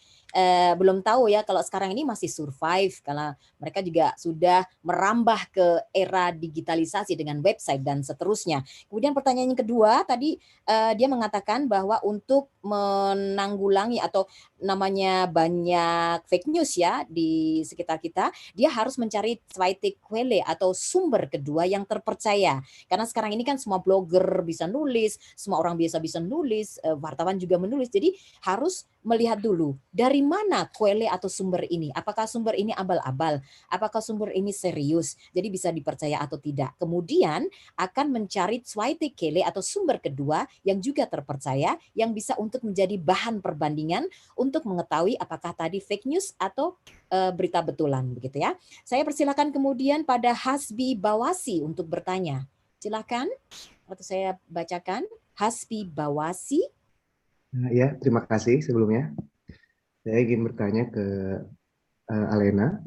belum tahu ya kalau sekarang ini masih survive karena mereka juga sudah merambah ke era digitalisasi dengan website dan seterusnya. Kemudian pertanyaan yang kedua tadi dia mengatakan bahwa untuk menanggulangi atau namanya banyak fake news ya di sekitar kita, dia harus mencari zweite Quelle atau sumber kedua yang terpercaya. Karena sekarang ini kan semua blogger bisa nulis, semua orang biasa bisa nulis, wartawan juga menulis. Jadi harus melihat dulu dari mana quelle atau sumber ini. Apakah sumber ini abal-abal? Apakah sumber ini serius? Jadi bisa dipercaya atau tidak. Kemudian akan mencari zweite Quelle atau sumber kedua yang juga terpercaya yang bisa untuk menjadi bahan perbandingan untuk mengetahui apakah tadi fake news atau berita betulan begitu ya. Saya persilakan kemudian pada Hasbi Bawasi untuk bertanya. Silakan atau saya bacakan Hasbi Bawasi. Ya, terima kasih sebelumnya. Saya ingin bertanya ke Alena.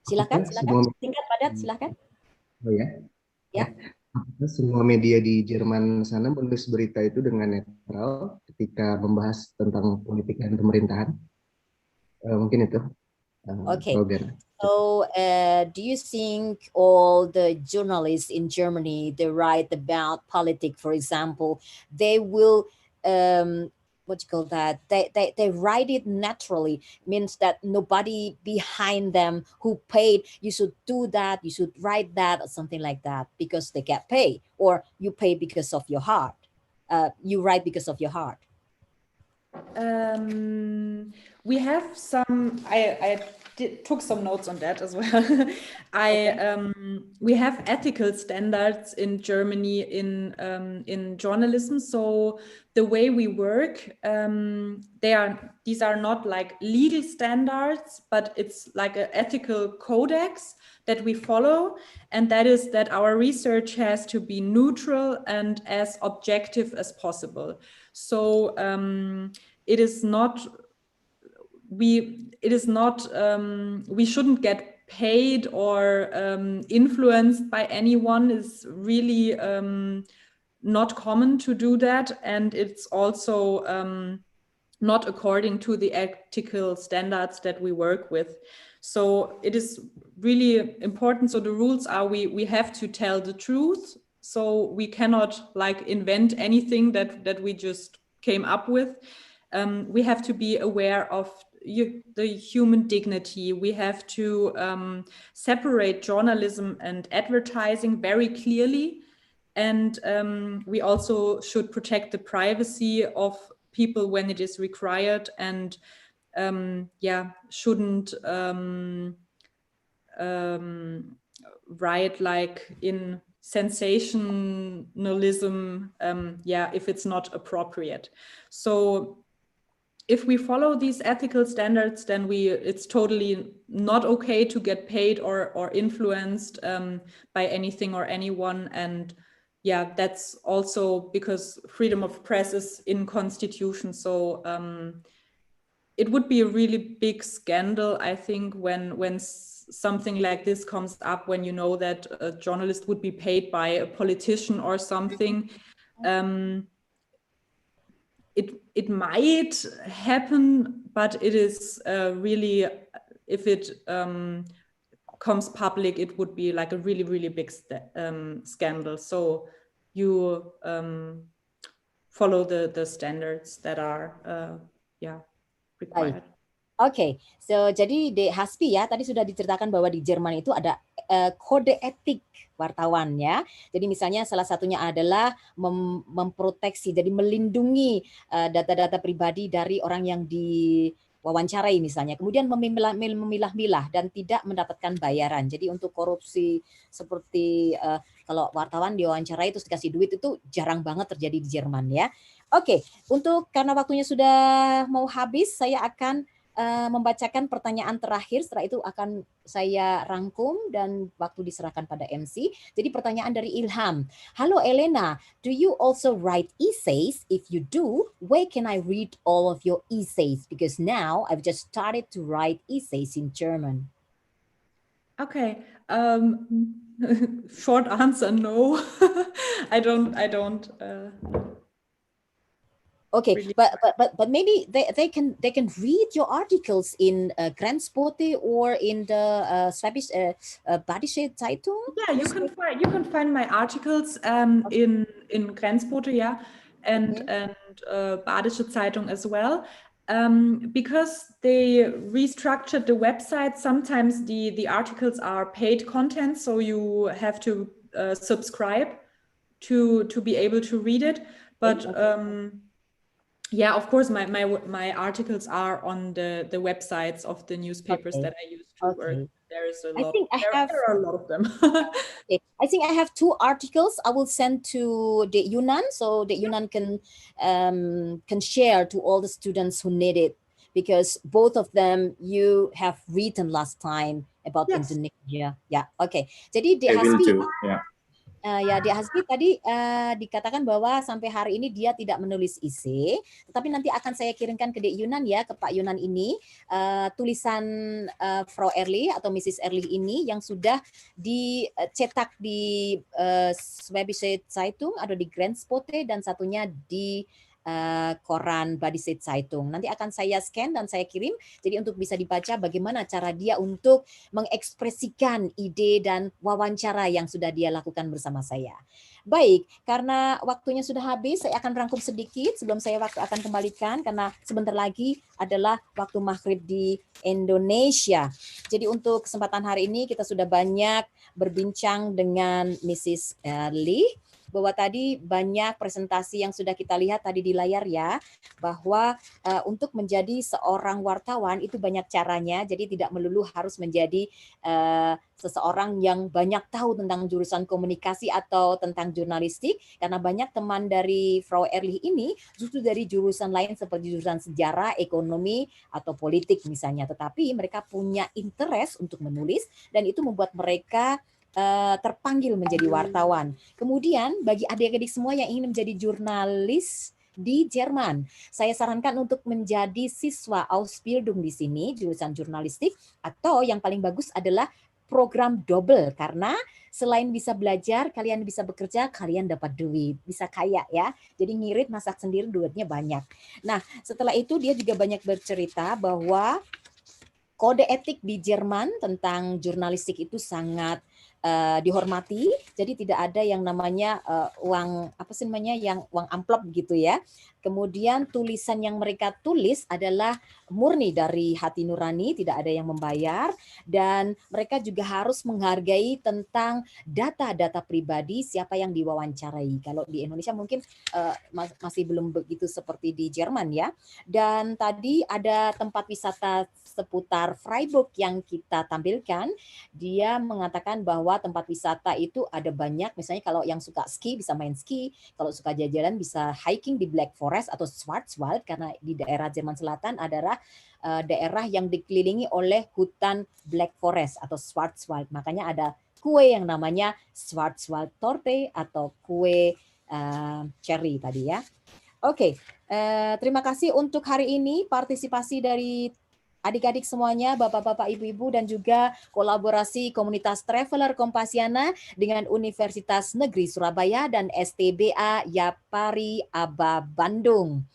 Silakan. Semua... Singkat padat, silakan. Oh ya. Ya. Semua media di Jerman sana menulis berita itu dengan netral ketika membahas tentang politik dan pemerintahan. Mungkin itu. Okay. So, do you think all the journalists in Germany, they write about politics, for example, they will, what you call that? They write it naturally, means that nobody behind them who paid, you should do that, you should write that, or something like that, because they get paid, or you pay because of your heart. You write because of your heart. We have some, I took some notes on that as well. We have ethical standards in Germany in journalism. So the way we work, these are not like legal standards, but it's like an ethical codex that we follow. And that is that our research has to be neutral and as objective as possible. So it is not, we shouldn't get paid or influenced by anyone. Is really not common to do that, and it's also not according to the ethical standards that we work with. So it is really important. So the rules are we have to tell the truth. So we cannot like invent anything that we just came up with. We have to be aware of the human dignity. We have to separate journalism and advertising very clearly. And we also should protect the privacy of people when it is required, and shouldn't write like in sensationalism, if it's not appropriate. So if we follow these ethical standards, then it's totally not okay to get paid or influenced by anything or anyone. And that's also because freedom of press is in constitution. So it would be a really big scandal, I think, when something like this comes up, when you know that a journalist would be paid by a politician or something. It might happen, but it is really, if it comes public, it would be like a really, really big scandal. So you follow the standards that are required. Oke, so jadi di Hasbi ya, tadi sudah diceritakan bahwa di Jerman itu ada kode etik wartawan ya. Jadi misalnya salah satunya adalah memproteksi, jadi melindungi data-data pribadi dari orang yang diwawancarai misalnya. Kemudian memilah-milah dan tidak mendapatkan bayaran. Jadi untuk korupsi seperti kalau wartawan diwawancarai terus dikasih duit itu jarang banget terjadi di Jerman ya. Oke, karena waktunya sudah mau habis, saya akan membacakan pertanyaan terakhir. Setelah itu akan saya rangkum dan waktu diserahkan pada MC. Jadi pertanyaan dari Ilham. Halo Elena, do you also write essays? If you do, where can I read all of your essays? Because now I've just started to write essays in German. Okay. Short answer, no. I don't. Okay, really. but maybe they can read your articles in Grenzbote or in the Badische Zeitung. Yeah, you can find my articles in Grenzbote, yeah, and Badische Zeitung as well. Because they restructured the website, sometimes the articles are paid content, so you have to subscribe to be able to read it. But yeah, of course, my articles are on the websites of the newspapers that I used to work. There is a lot. There are a lot of them. Okay. I think I have 2 articles I will send to the Yunan, so the Yunan can share to all the students who need it, because both of them you have written last time about Indonesia. Yeah, okay. Jadi di Hasbi, ya di Hasbi tadi dikatakan bahwa sampai hari ini dia tidak menulis isi, tetapi nanti akan saya kirimkan ke Dek Yunan ya, ke Pak Yunan ini tulisan Frau Ehrlich atau Mrs. Ehrlich ini yang sudah dicetak di Badische Zeitung atau di Grenzbote dan satunya di koran Badische Zeitung. Nanti akan saya scan dan saya kirim, jadi untuk bisa dibaca bagaimana cara dia untuk mengekspresikan ide dan wawancara yang sudah dia lakukan bersama saya. Baik, karena waktunya sudah habis, saya akan rangkum sedikit sebelum saya akan kembalikan, karena sebentar lagi adalah waktu maghrib di Indonesia. Jadi untuk kesempatan hari ini kita sudah banyak berbincang dengan Mrs. Ehrlich, bahwa tadi banyak presentasi yang sudah kita lihat tadi di layar ya, bahwa untuk menjadi seorang wartawan itu banyak caranya, jadi tidak melulu harus menjadi seseorang yang banyak tahu tentang jurusan komunikasi atau tentang jurnalistik, karena banyak teman dari Frau Ehrlich ini justru dari jurusan lain seperti jurusan sejarah, ekonomi, atau politik misalnya, tetapi mereka punya interest untuk menulis dan itu membuat mereka terpanggil menjadi wartawan. Kemudian bagi adik-adik semua yang ingin menjadi jurnalis di Jerman, saya sarankan untuk menjadi siswa Ausbildung di sini, jurusan jurnalistik, atau yang paling bagus adalah program double, karena selain bisa belajar, kalian bisa bekerja, kalian dapat duit, bisa kaya ya. Jadi ngirit, masak sendiri, duitnya banyak. Nah, setelah itu dia juga banyak bercerita bahwa kode etik di Jerman tentang jurnalistik itu sangat dihormati, jadi tidak ada yang namanya uang apa sih namanya, yang uang amplop gitu ya. Kemudian tulisan yang mereka tulis adalah murni dari hati nurani, tidak ada yang membayar, dan mereka juga harus menghargai tentang data-data pribadi siapa yang diwawancarai. Kalau di Indonesia mungkin masih belum begitu seperti di Jerman ya. Dan tadi ada tempat wisata seputar Freiburg yang kita tampilkan, dia mengatakan bahwa tempat wisata itu ada banyak, misalnya kalau yang suka ski bisa main ski, kalau suka jalan-jalan bisa hiking di Black Forest atau Schwarzwald, karena di daerah Jerman Selatan adalah daerah yang dikelilingi oleh hutan Black Forest atau Schwarzwald, makanya ada kue yang namanya Schwarzwald Torte atau kue cherry tadi ya. Oke, terima kasih untuk hari ini partisipasi dari adik-adik semuanya, bapak-bapak, ibu-ibu, dan juga kolaborasi Komunitas Traveler Kompasiana dengan Universitas Negeri Surabaya dan STBA Yapari Aba Bandung.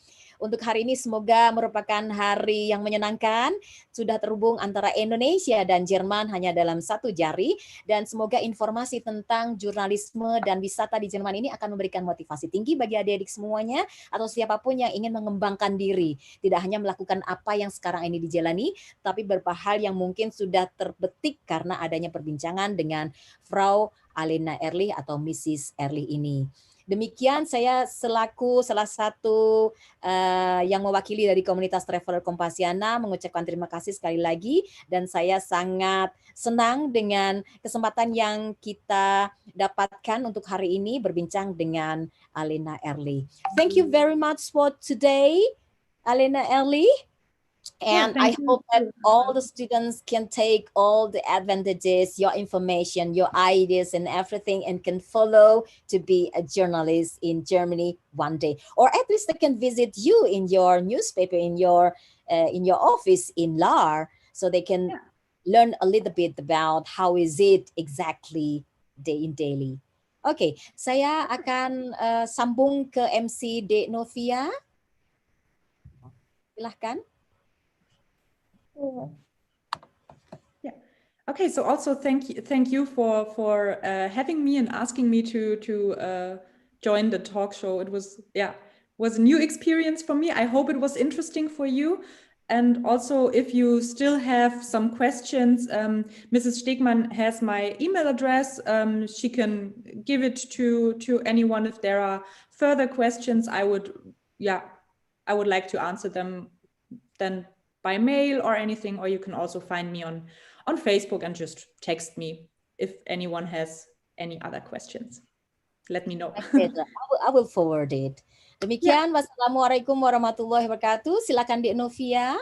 Untuk hari ini semoga merupakan hari yang menyenangkan. Sudah terhubung antara Indonesia dan Jerman hanya dalam satu jari. Dan semoga informasi tentang jurnalisme dan wisata di Jerman ini akan memberikan motivasi tinggi bagi adik-adik semuanya atau siapapun yang ingin mengembangkan diri. Tidak hanya melakukan apa yang sekarang ini dijalani, tapi beberapa hal yang mungkin sudah terbetik karena adanya perbincangan dengan Frau Alena Ehrlich atau Mrs. Ehrlich ini. Demikian saya selaku salah satu yang mewakili dari Komunitas Traveler Kompasiana mengucapkan terima kasih sekali lagi, dan saya sangat senang dengan kesempatan yang kita dapatkan untuk hari ini berbincang dengan Alena Ehrlich. Thank you very much for today, Alena Ehrlich. And I hope that all the students can take all the advantages, your information, your ideas and everything, and can follow to be a journalist in Germany one day. Or at least they can visit you in your newspaper, in your office in LAR, so they can learn a little bit about how is it exactly day in daily. Oke, saya akan sambung ke MC De Novia. Silahkan. Yeah. Okay. So also thank you for having me and asking me to join the talk show. It was a new experience for me. I hope it was interesting for you. And also, if you still have some questions, Mrs. Stegmann has my email address. She can give it to anyone if there are further questions. I would like to answer them then by mail or anything, or you can also find me on Facebook and just text me if anyone has any other questions. Let me know. I will forward it. Demikian, wassalamualaikum warahmatullahi wabarakatuh. Silakan Dek Novia.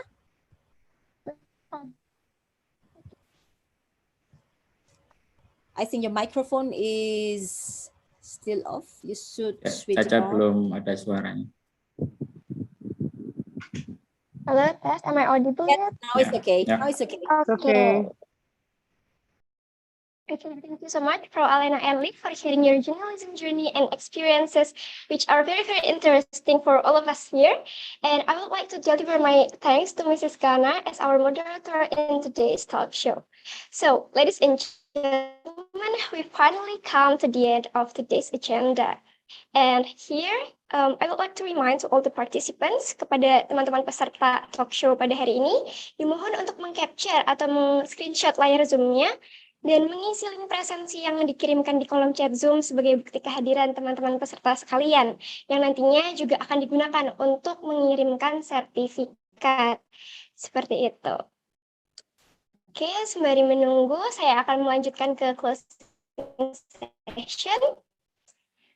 I think your microphone is still off. You should switch it Caca on. belum ada suaranya. Hello, Tess. Am I audible yet? Now it's okay. Yeah. Now it's okay. Okay. Okay, thank you so much, Frau Alena Ehrlich, for sharing your journalism journey and experiences, which are very, very interesting for all of us here. And I would like to deliver my thanks to Mrs. Gana as our moderator in today's talk show. So, ladies and gentlemen, we finally come to the end of today's agenda. And here, I would like to remind to all the participants, kepada teman-teman peserta talk show pada hari ini, dimohon untuk meng-capture atau meng-screenshot layar Zoom-nya dan mengisi link presensi yang dikirimkan di kolom chat Zoom sebagai bukti kehadiran teman-teman peserta sekalian, yang nantinya juga akan digunakan untuk mengirimkan sertifikat. Seperti itu. Oke, sembari menunggu, saya akan melanjutkan ke closing session.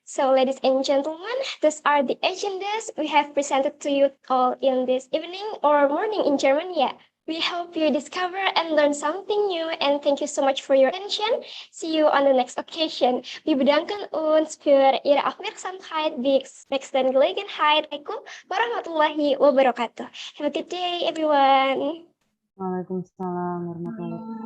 So, ladies and gentlemen, these are the agendas we have presented to you all in this evening or morning in German. Yeah, we hope you discover and learn something new, and thank you so much for your attention. See you on the next occasion. Wir bedanken uns für Ihre Aufmerksamkeit. Wir nächsten Gelegenheit. Assalamualaikum warahmatullahi wabarakatuh. Have a good day, everyone. Waalaikumsalam warahmatullahi wabarakatuh.